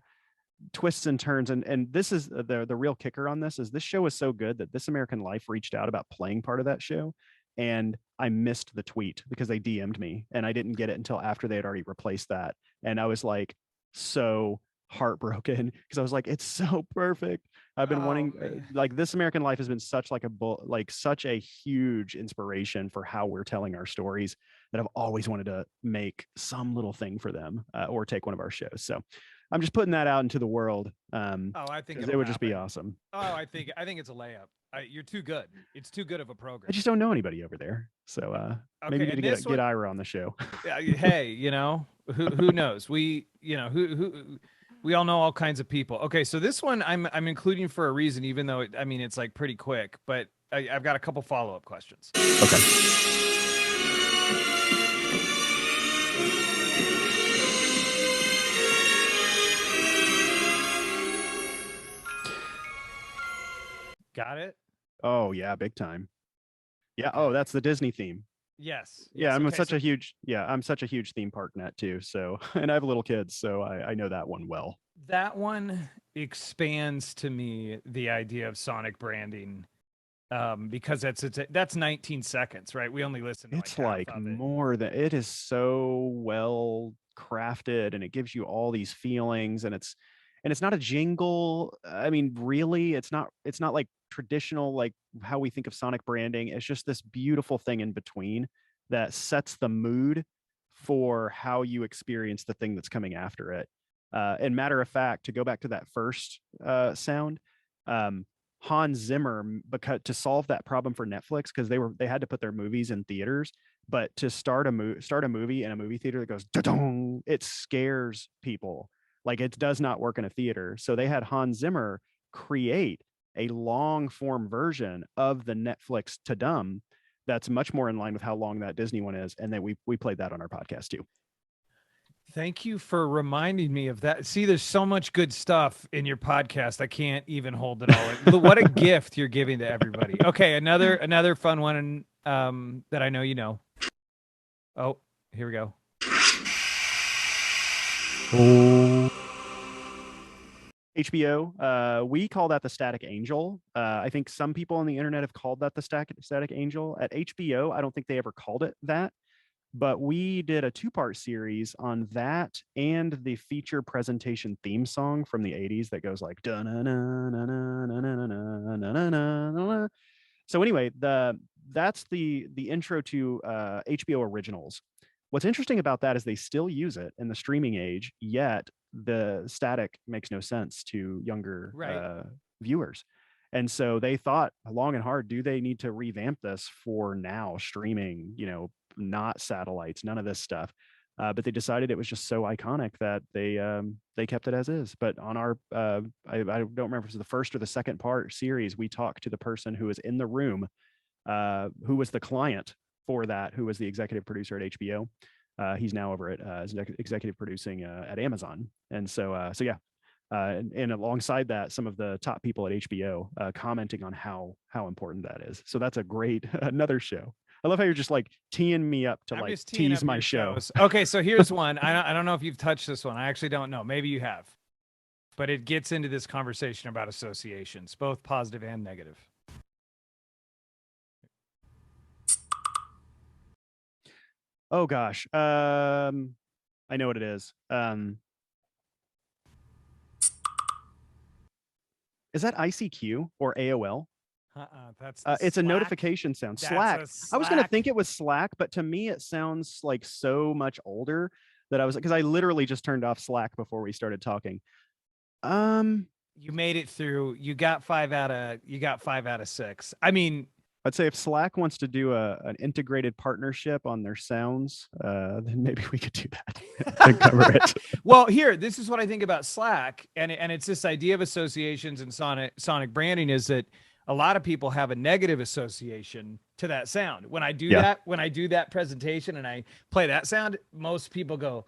twists and turns. And this is the real kicker on this is this show is so good that This American Life reached out about playing part of that show. And I missed the tweet because they DM'd me and I didn't get it until after they had already replaced that. And I was like, so heartbroken because I was like, it's so perfect. I've been
Oh
wanting
man.
like This American Life has been such like like such a huge inspiration for how we're telling our stories that I've always wanted to make some little thing for them or take one of our shows. So I'm just putting that out into the world
Oh, I think
because it
it'll
would just be
happen.
awesome.
Oh, I think it's a layup. You're too good. It's too good of a
I
program.
just don't know anybody over there, so maybe
Okay,
need to
and this
get
one,
Ira on the show.
hey, who knows? Who we all know all kinds of people. Okay, so this one I'm including for a reason, even though it's like pretty quick, but I've got a couple follow-up questions.
Okay.
Got it?
Oh yeah, big time. Yeah. Oh,
Okay.
that's the Disney theme.
Yes.
Yeah,
Yes. Okay. So
I'm such a huge theme park nut too. So and I have little kids, so I know that one well.
that one expands to me the idea of sonic branding, because that's 19 seconds, right? We only listen to like
It's
half
like
of it.
more than it is so well crafted and it gives you all these feelings and it's not a jingle. I mean, really, it's not like traditional like how we think of sonic branding. It's just this beautiful thing in between that sets the mood for how you experience the thing that's coming after it. And matter of fact, to go back to that first sound, um, Hans Zimmer because to solve that problem for Netflix because they had to put their movies in theaters, but to start a movie in a movie theater that goes da-dong, it scares people. Like it does not work in a theater. So they had Hans Zimmer create a long form version of the Netflix to dumb that's much more in line with how long that Disney one is, and then we played that on our podcast too.
Thank you for reminding me of that. See, there's so much good stuff in your podcast. I can't even hold it all in. What a gift you're giving to everybody. Okay, another fun one that I know you know. Oh, here we go.
HBO, we call that the Static Angel. I think some people on the internet have called that the Static Angel. At HBO, I don't think they ever called it that, but we did a 2-part series on that and the feature presentation theme song from the 80s that goes like so anyway, that's the intro to HBO originals. What's interesting about that is they still use it in the streaming age, yet the static makes no sense to younger
Right.
viewers. And so they thought long and hard, do they need to revamp this for now streaming, not satellites, none of this stuff. But they decided it was just so iconic that they kept it as is. But on our I don't remember if it was the first or the second part series, we talked to the person who was in the room, who was the client for that, who was the executive producer at HBO. He's now over at executive producing at Amazon, and so yeah. And alongside that, some of the top people at HBO commenting on how important that is. So that's a great another show. I love how you're just like teeing me up to
I'm
like
just teeing
tease
up
my
your
show.
shows. Okay, so here's one. I don't know if you've touched this one. I actually don't know. Maybe you have. But it gets into this conversation about associations, both positive and negative.
Oh gosh. I know what it is. Is that ICQ or AOL?
That's the
It's a
Slack.
notification sound.
That's
Slack.
a
I was going to think
Slack.
it was Slack, but to me, it sounds like so much older that I was, because I literally just turned off Slack before we started talking.
You made it through. You got 5 out of 6. I mean,
I'd say if Slack wants to do an integrated partnership on their sounds, then maybe we could do that to cover it.
well, here, this is what I think about Slack, and it's this idea of associations and sonic branding is that a lot of people have a negative association to that sound.
Yeah.
When I do that presentation and I play that sound, most people go,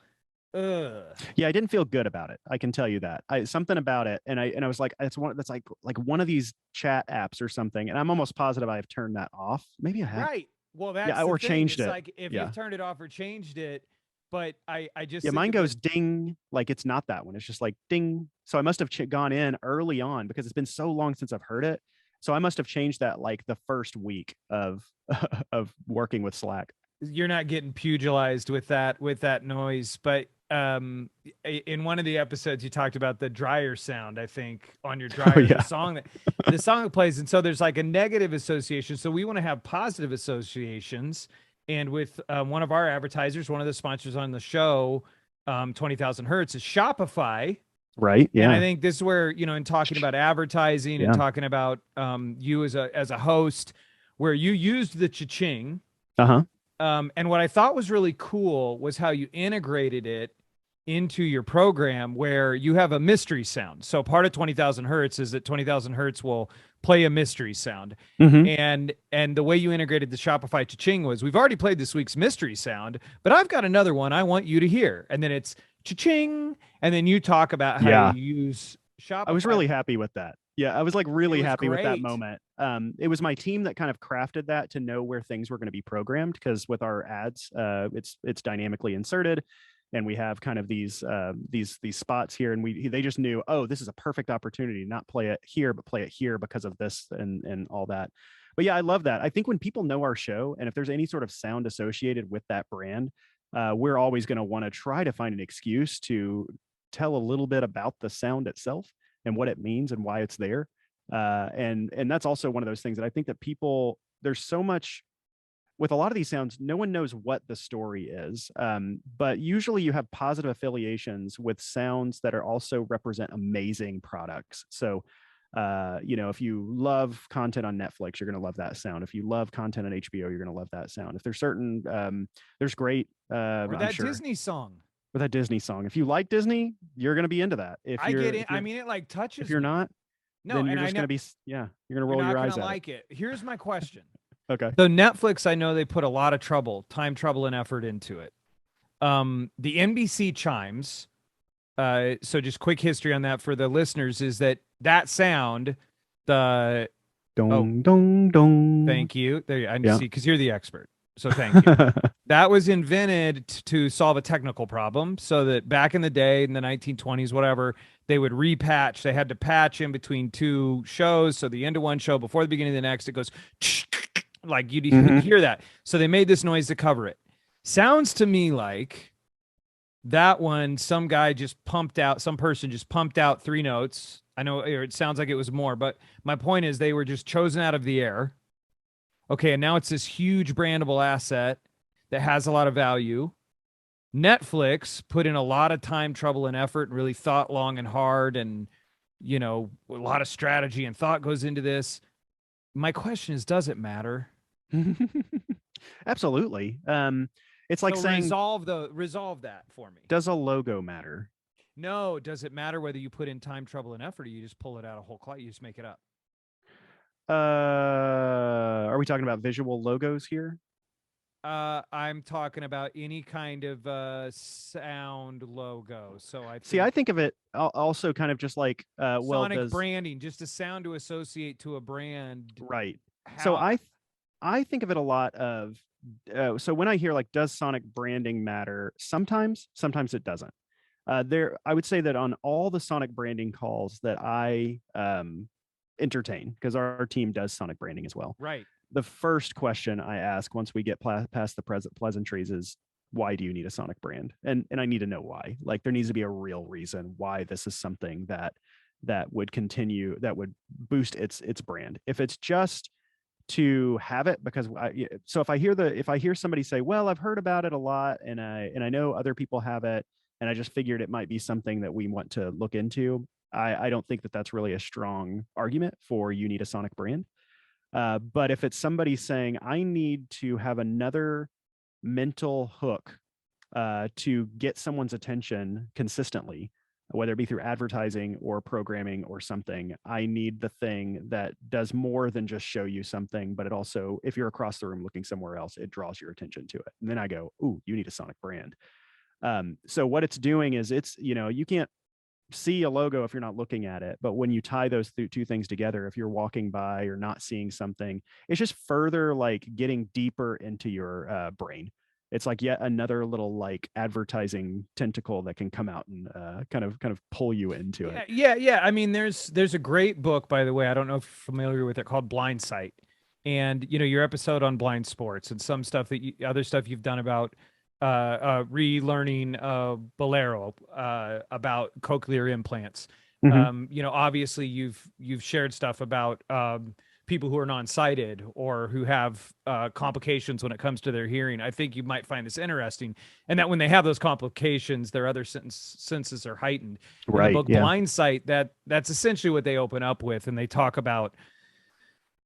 ugh.
Yeah, I didn't feel good about it. I can tell you that. Something about it, and I was like, it's one that's like one of these chat apps or something, and I'm almost positive I've turned that off. Maybe I have.
Right. Well, that's
Yeah,
the
or
thing.
changed
It's
it.
like if
Yeah.
you've turned it off or changed it, but I just
Yeah,
think
mine
of the
goes ding, like it's not that one. It's just like ding. So I must have gone in early on because it's been so long since I've heard it. So I must have changed that like the first week of of working with Slack.
you're not getting pugilized with that noise, but in one of the episodes you talked about the dryer sound, I think, on your
Oh
dryer,
yeah.
the song that plays, and so there's like a negative association, so we want to have positive associations. And with one of our advertisers, one of the sponsors on the show, 20,000 Hertz, is Shopify.
Right.
And I
Yeah.
think this is where, in talking about advertising and
Yeah.
talking about you as a host, where you used the cha-ching.
Uh-huh.
And what I thought was really cool was how you integrated it into your program where you have a mystery sound. So part of 20,000 Hertz is that 20,000 Hertz will play a mystery sound.
Mm-hmm.
And the way you integrated the Shopify cha-ching was, we've already played this week's mystery sound, but I've got another one I want you to hear. And then it's cha-ching. And then you talk about how
Yeah.
you use Shopify.
I was really happy with that. Yeah, I was like really
was
happy with that
great.
moment. It was my team that kind of crafted that to know where things were going to be programmed, because with our ads, it's dynamically inserted, and we have kind of these spots here, and they just knew, oh, this is a perfect opportunity to not play it here but play it here because of this and all that. But yeah, I love that. I think when people know our show, and if there's any sort of sound associated with that brand, we're always going to want to try to find an excuse to tell a little bit about the sound itself and what it means and why it's there. And that's also one of those things that I think that people, there's so much with a lot of these sounds, no one knows what the story is. But usually you have positive affiliations with sounds that are also represent amazing products. So if you love content on Netflix, you're going to love that sound. If you love content on HBO, you're going to love that sound. If there's certain, there's great,
Or that
sure,
Disney song.
with that Disney song. If you like Disney, you're going to be into that. If
I
you're,
get it.
if you're,
I mean, it like touches
if you're
me.
not,
No,
then you're
and I
just
know
going to be, yeah, you're going to
you're
roll
not
your
going
eyes
to
at
like it. Here's my question.
it. Okay.
So Netflix, I know they put a lot of time, trouble, and effort into it. The NBC Chimes. So just quick history on that for the listeners is that sound, the
Dong, dong, dong.
thank you. There, I
Yeah.
see, because you're the expert. So thank you. That was invented to solve a technical problem, so that back in the day, in the 1920s, whatever, they would repatch. They had to patch in between two shows. So the end of one show before the beginning of the next, it goes like you'd hear that. So they made this noise to cover it. Sounds to me like that one, some person just pumped out 3 notes. I know it sounds like it was more, but my point is they were just chosen out of the air. Okay, and now it's this huge brandable asset that has a lot of value. Netflix put in a lot of time, trouble, and effort and really thought long and hard, and a lot of strategy and thought goes into this. My question is, does it matter?
Absolutely. It's like
So
saying,
resolve that for me.
does a logo matter?
No, does it matter whether you put in time, trouble, and effort, or you just pull it out of whole cloth? You just make it up.
Are we talking about visual logos here?
I'm talking about any kind of sound logo. So
I think of it also kind of just like
sonic branding, just a sound to associate to a brand.
Right. So I think of it a lot of so when I hear like, does sonic branding matter? Sometimes it doesn't. I would say that on all the sonic branding calls that I entertain, because our team does sonic branding as well.
Right.
The first question I ask once we get past the pleasantries is, why do you need a sonic brand? And I need to know why. Like, there needs to be a real reason why this is something that would continue, that would boost its brand. If it's just to have it because so if I hear somebody say, well, I've heard about it a lot, and I know other people have it, and I just figured it might be something that we want to look into, I don't think that that's really a strong argument for you need a sonic brand. But if it's somebody saying, I need to have another mental hook to get someone's attention consistently, whether it be through advertising or programming or something, I need the thing that does more than just show you something, but it also, if you're across the room looking somewhere else, it draws your attention to it. And then I go, ooh, you need a sonic brand. So what it's doing is you can't see a logo if you're not looking at it, but when you tie those two things together, if you're walking by or not seeing something, it's just further like getting deeper into your brain. It's like yet another little like advertising tentacle that can come out and kind of pull you into it.
Yeah. I mean, there's a great book, by the way. I don't know if you're familiar with it, called Blind Sight. And your episode on blind sports and some stuff other stuff you've done about relearning Bolero about cochlear implants.
Mm-hmm.
Obviously you've shared stuff about people who are non-sighted or who have complications when it comes to their hearing. I think you might find this interesting, and that when they have those complications, their other senses are heightened.
Right.
In the book Blind Sight, that's essentially what they open up with, and they talk about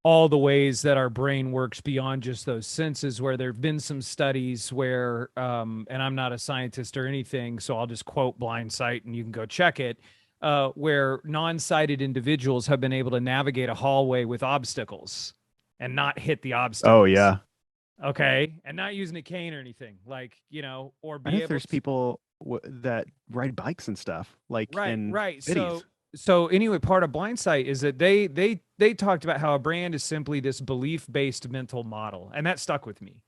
all the ways that our brain works beyond just those senses, where there have been some studies where, and I'm not a scientist or anything, so I'll just quote Blind Sight and you can go check it, where non-sighted individuals have been able to navigate a hallway with obstacles and not hit the obstacles.
Oh, yeah.
Okay. And not using a cane or anything, like, or be able
there's people that ride bikes and stuff, like
right.
cities.
So anyway, part of Blind Sight is that they talked about how a brand is simply this belief-based mental model, and that stuck with me.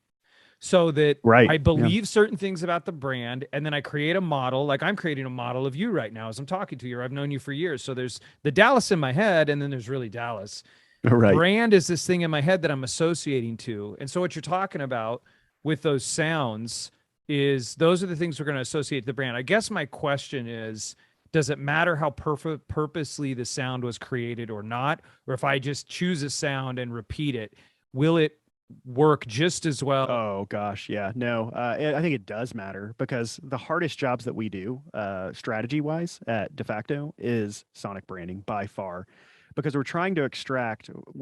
So that I believe certain things about the brand, and then I create a model. Like I'm creating a model of you right now as I'm talking to you. I've known you for years. So there's the Dallas in my head, and then there's really Dallas.
Right.
Brand is this thing in my head that I'm associating to. And so what you're talking about with those sounds is those are the things we're going to associate the brand. I guess my question is, does it matter how purposely the sound was created or not? Or if I just choose a sound and repeat it, will it work just as well?
Oh gosh, yeah. No, I think it does matter, because the hardest jobs that we do, strategy wise at Defacto, is sonic branding by far, because we're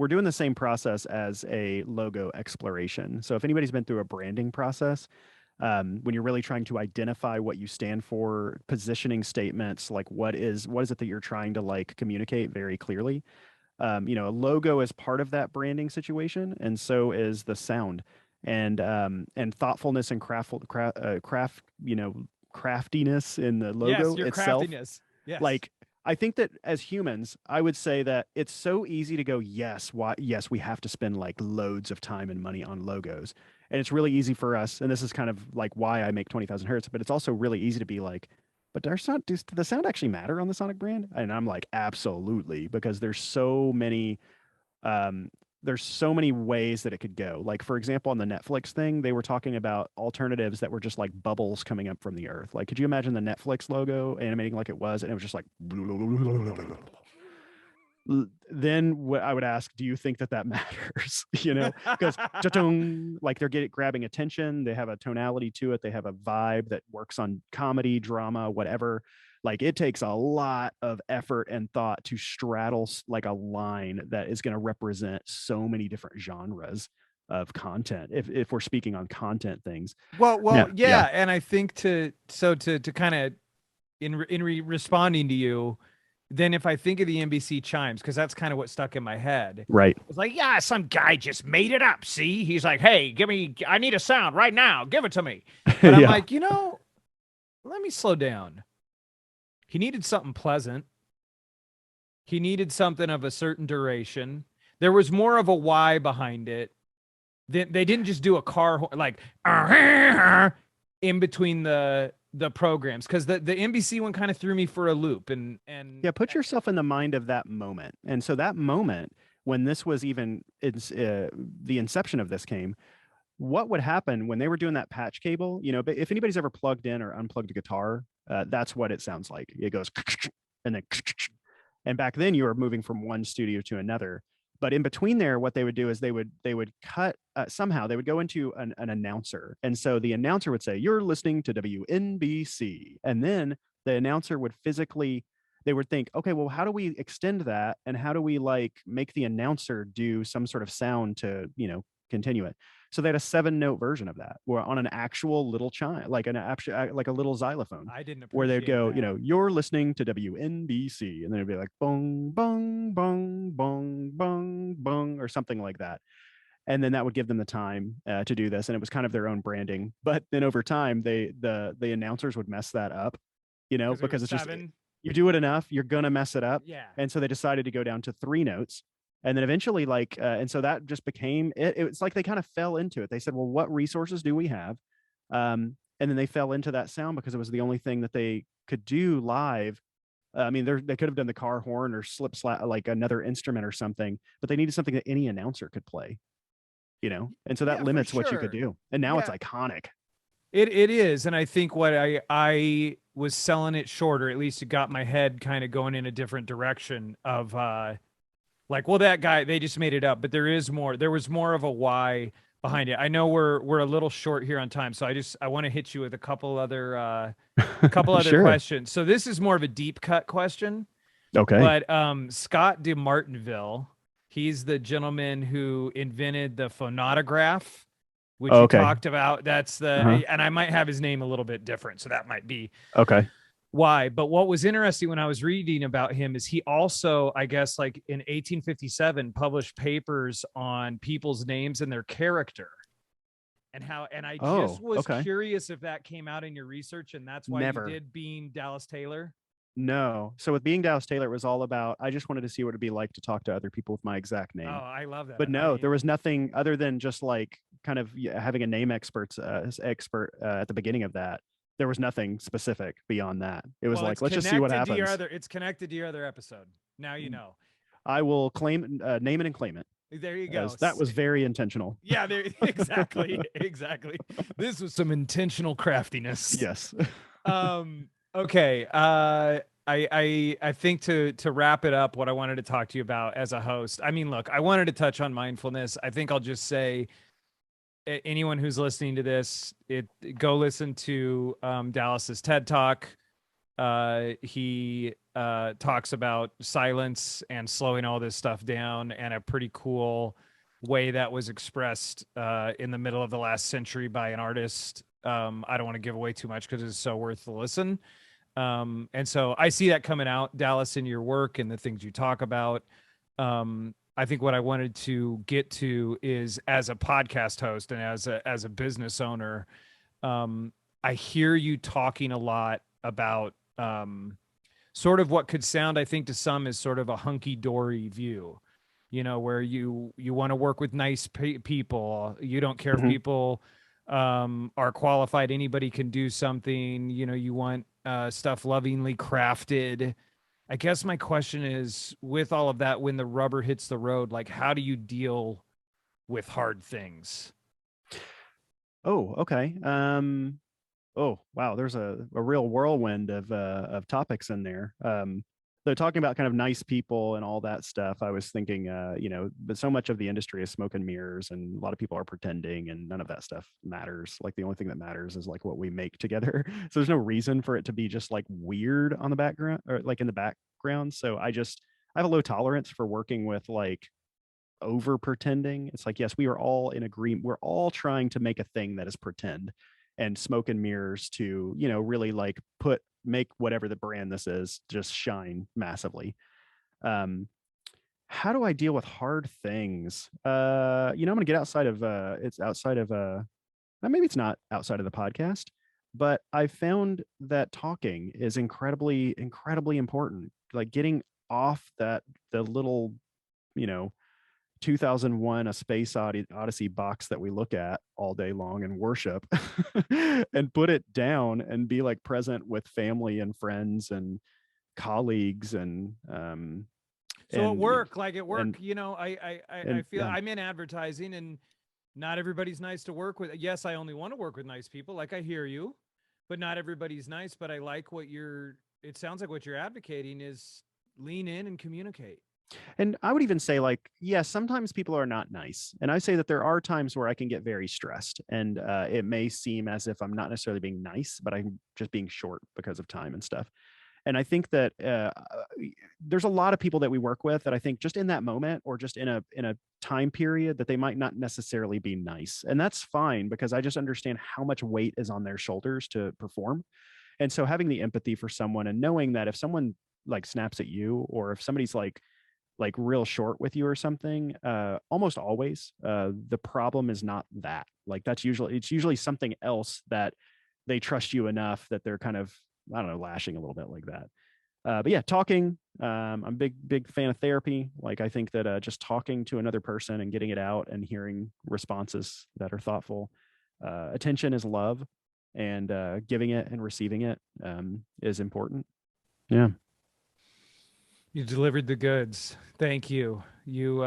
doing the same process as a logo exploration. So if anybody's been through a branding process, when you're really trying to identify what you stand for, positioning statements, like what is it that you're trying to like communicate very clearly. A logo is part of that branding situation, and so is the sound, and thoughtfulness and craftiness in the logo itself.
Craftiness. Yes.
Like, I think that as humans, I would say that it's so easy to go, yes, we have to spend like loads of time and money on logos. And it's really easy for us, and this is kind of like why I make 20,000 Hertz, but it's also really easy to be like, but does the sound actually matter on the sonic brand? And I'm like, absolutely, because there's so many ways that it could go. Like, for example, on the Netflix thing, they were talking about alternatives that were just like bubbles coming up from the earth. Like, could you imagine the Netflix logo animating like it was, and it was just like, then I would ask, do you think that matters? Because like they're grabbing attention. They have a tonality to it. They have a vibe that works on comedy, drama, whatever. Like, it takes a lot of effort and thought to straddle like a line that is going to represent so many different genres of content. If we're speaking on content things.
Well, yeah. And I think to kind of in responding to you, then if I think of the NBC Chimes, because that's kind of what stuck in my head.
Right.
It's like, yeah, some guy just made it up. See, he's like, hey, I need a sound right now. Give it to me. But I'm like, let me slow down. He needed something pleasant. He needed something of a certain duration. There was more of a why behind it. They didn't just do a car horn, like in between the programs, because the NBC one kind of threw me for a loop. And
put yourself in the mind of that moment. And so that moment, when this was even the inception of this came, what would happen when they were doing that patch cable, but if anybody's ever plugged in or unplugged a guitar, that's what it sounds like. It goes and then and back then you were moving from one studio to another. But in between there, what they would do is they would cut somehow they would go into an announcer. And so the announcer would say, "You're listening to WNBC." And then the announcer would physically, they would think, okay, well, how do we extend that? And how do we like make the announcer do some sort of sound to, continue it? So they had a 7-note version of that, where on an actual little chime, like like a little xylophone,
I didn't appreciate
where they'd go,
that.
"You're listening to WNBC," and then it'd be like bong, bong, bong, bong, bong, bong, or something like that. And then that would give them the time to do this, and it was kind of their own branding. But then over time, the announcers would mess that up, because it's just, you do it enough, you're gonna mess it up.
Yeah.
And so they decided to go down to 3 notes. And then eventually, and so that just became it. It's like they kind of fell into it. They said, well, what resources do we have? And then they fell into that sound because it was the only thing that they could do live. I mean, they could have done the car horn or slip slap, like another instrument or something, but they needed something that any announcer could play, And so that limits what you could do. And now it's iconic.
It is. And I think what I was selling it shorter, at least it got my head kind of going in a different direction of like, well, that guy, they just made it up, but there was more of a why behind it. I know we're a little short here on time, so I want to hit you with a couple other
Sure.
questions. So this is more of a deep cut question.
Okay.
But Scott de Martinville, he's the gentleman who invented the phonograph, which you talked about. That's and I might have his name a little bit different, so that might be
okay.
Why. But what was interesting when I was reading about him is he also, I guess, like in 1857, published papers on people's names and their character. And I just was curious if that came out in your research, and that's why you did Being Dallas Taylor.
No. So with Being Dallas Taylor, it was all about, I just wanted to see what it'd be like to talk to other people with my exact name.
Oh, I love that.
But no, there was nothing other than just like kind of having a name expert at the beginning of that. There was nothing specific beyond that. It was like, let's just see what happens.
It's connected to your other episode. Now you know.
I will name it and claim it.
There you go.
That was very intentional.
Yeah, exactly. Exactly. This was some intentional craftiness.
Yes.
Okay. I think to wrap it up, what I wanted to talk to you about as a host. I mean, look, I wanted to touch on mindfulness. I think I'll just say, anyone who's listening to this, go listen to Dallas's TED Talk. He talks about silence and slowing all this stuff down, and a pretty cool way that was expressed in the middle of the last century by an artist. I don't want to give away too much because it's so worth the listen. And so I see that coming out, Dallas, in your work and the things you talk about. I think what I wanted to get to is, as a podcast host and as a business owner, I hear you talking a lot about sort of what could sound, I think, to some is sort of a hunky-dory view, where you want to work with nice people. You don't care if people are qualified. Anybody can do something. You want stuff lovingly crafted. I guess my question is, with all of that, when the rubber hits the road, like, how do you deal with hard things?
Oh, okay. Oh, wow. There's a real whirlwind of topics in there. So talking about kind of nice people and all that stuff, I was thinking, but so much of the industry is smoke and mirrors, and a lot of people are pretending, and none of that stuff matters. Like, the only thing that matters is like what we make together. So there's no reason for it to be just like weird on the background, or like in the background. So I have a low tolerance for working with like over pretending. It's like, yes, we are all in agreement. We're all trying to make a thing that is pretend, and smoke and mirrors to, really like make whatever the brand this is just shine massively. How do I deal with hard things? I'm going to get outside of maybe it's not outside of the podcast, but I found that talking is incredibly, incredibly important. Like, getting off the little, 2001 A Space Odyssey box that we look at all day long and worship and put it down and be like present with family and friends and colleagues and
at work, I feel I'm in advertising, and Not everybody's nice to work with. Yes, I only want to work with nice people. Like, I hear you, but not everybody's nice. But I like it sounds like what you're advocating is lean in and communicate.
And I would even say, like, yes, sometimes people are not nice. And I say that there are times where I can get very stressed. And it may seem as if I'm not necessarily being nice, but I'm just being short because of time and stuff. And I think that there's a lot of people that we work with that I think just in that moment or just in a time period that they might not necessarily be nice. And that's fine because I just understand how much weight is on their shoulders to perform. And so having the empathy for someone and knowing that if someone like snaps at you or if somebody's like real short with you or something, almost always the problem is not that. Like it's usually something else that they trust you enough that they're kind of, I don't know, lashing a little bit like that. But yeah, talking, I'm a big fan of therapy. Like I think that just talking to another person and getting it out and hearing responses that are thoughtful, attention is love, and giving it and receiving it is important. Yeah.
You delivered the goods. Thank you. You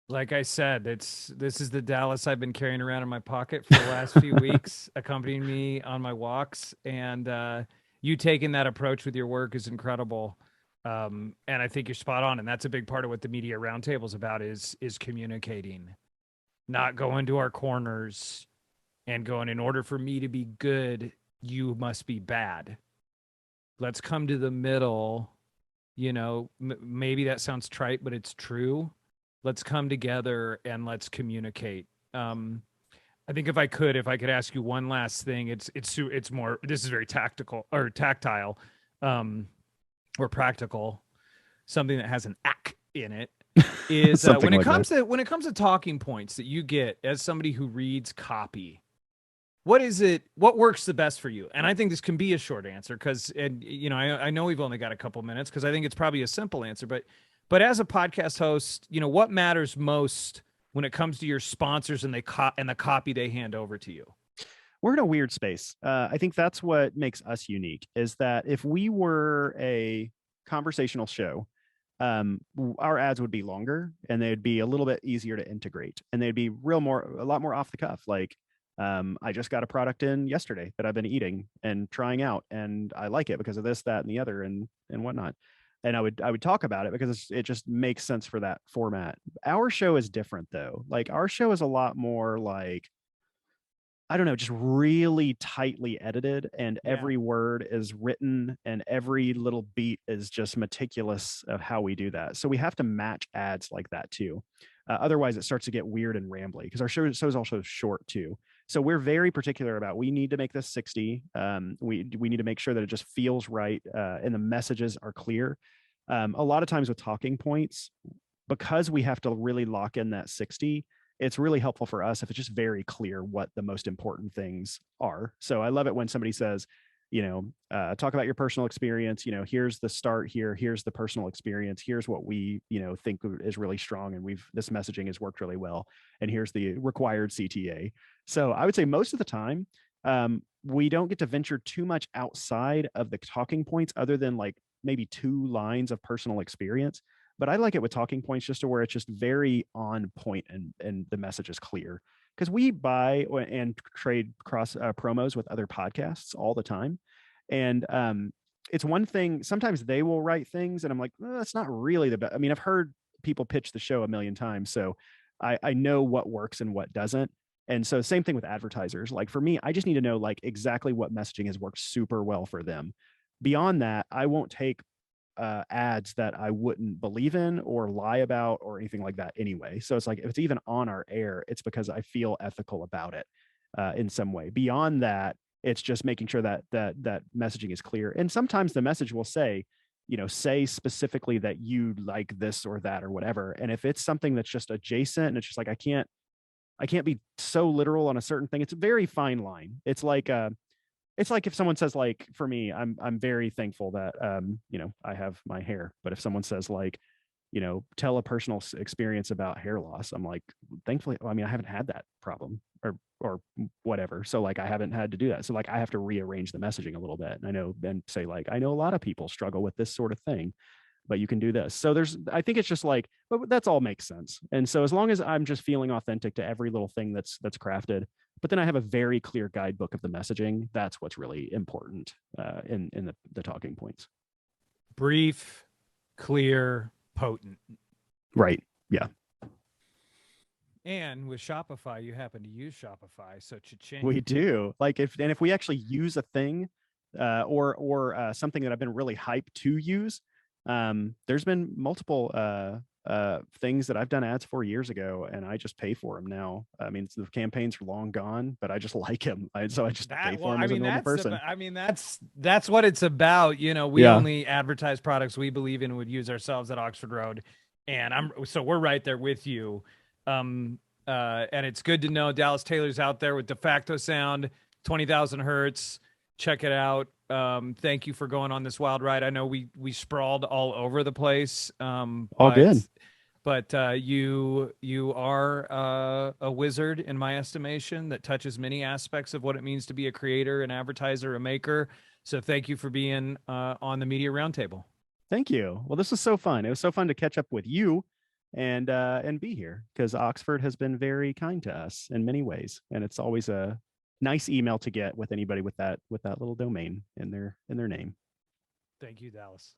like I said, this is the Dallas I've been carrying around in my pocket for the last few weeks, accompanying me on my walks. And you taking that approach with your work is incredible. And I think you're spot on. And that's a big part of what the Media Roundtable is about is communicating, not going to our corners and going, in order for me to be good, you must be bad. Let's come to the middle. Maybe that sounds trite, but it's true. Let's come together and let's communicate. I think if I could ask you one last thing, it's more, this is very tactical or tactile, or practical, something that has an ack in it is
Something like
when it comes to talking points that you get as somebody who reads copy. What works the best for you? And I think this can be a short answer because, and I know we've only got a couple minutes because I think it's probably a simple answer, but as a podcast host, what matters most when it comes to your sponsors and the copy they hand over to you?
We're in a weird space. I think that's what makes us unique is that if we were a conversational show, our ads would be longer and they'd be a little bit easier to integrate and they'd be a lot more off the cuff. Like, I just got a product in yesterday that I've been eating and trying out, and I like it because of this, that, and the other, and whatnot. And I would talk about it because it just makes sense for that format. Our show is different though. Like our show is a lot more like, I don't know, just really tightly edited, and every word is written and every little beat is just meticulous of how we do that. So we have to match ads like that too. Otherwise it starts to get weird and rambly because our show is also short too. So we're very particular about, we need to make this 60. We need to make sure that it just feels right and the messages are clear. A lot of times with talking points, because we have to really lock in that 60, it's really helpful for us if it's just very clear what the most important things are. So I love it when somebody says, talk about your personal experience, here's the start here, here's the personal experience, here's what we, think is really strong and this messaging has worked really well, and here's the required CTA. So I would say most of the time, we don't get to venture too much outside of the talking points other than like maybe 2 lines of personal experience. But I like it with talking points just to where it's just very on point and the message is clear. Because we buy and trade cross promos with other podcasts all the time. And it's one thing, sometimes they will write things and I'm like, that's not really the best. I mean, I've heard people pitch the show a million times. So I know what works and what doesn't. And so same thing with advertisers. Like for me, I just need to know like exactly what messaging has worked super well for them. Beyond that, I won't take ads that I wouldn't believe in or lie about or anything like that anyway. So it's like, if it's even on our air, it's because I feel ethical about it in some way. Beyond that, it's just making sure that messaging is clear. And sometimes the message will say, say specifically that you like this or that or whatever. And if it's something that's just adjacent and it's just like, I can't be so literal on a certain thing. It's a very fine line. It's like if someone says, like, for me, I'm very thankful that I have my hair. But if someone says like, tell a personal experience about hair loss, I'm like, thankfully, I mean, I haven't had that problem or whatever. So like, I haven't had to do that. So like, I have to rearrange the messaging a little bit. And I know, and say like, I know a lot of people struggle with this sort of thing. but you can do this. So I think it's just like, but that's all makes sense. And so as long as I'm just feeling authentic to every little thing that's crafted, but then I have a very clear guidebook of the messaging, that's what's really important in the talking points.
Brief, clear, potent.
Right. Yeah.
And with Shopify, you happen to use Shopify, so cha-ching.
We do. Like if we actually use a thing or something that I've been really hyped to use, there's been multiple things that I've done ads for years ago, and I just pay for them now. I mean, the campaigns are long gone, but I just like them, so I just pay for them as a normal person.
That's what it's about. You know, we only advertise products we believe in and would use ourselves at Oxford Road, and we're right there with you. And it's good to know Dallas Taylor's out there with Defacto Sound, 20,000 Hertz. Check it out. Thank you for going on this wild ride. I know we sprawled all over the place.
All good.
But you are a wizard in my estimation that touches many aspects of what it means to be a creator, an advertiser, a maker. So thank you for being on the Media Roundtable.
Thank you. Well, this was so fun. It was so fun to catch up with you and be here, because Oxford has been very kind to us in many ways, and it's always a nice email to get with anybody with that little domain in their name.
Thank you, Dallas.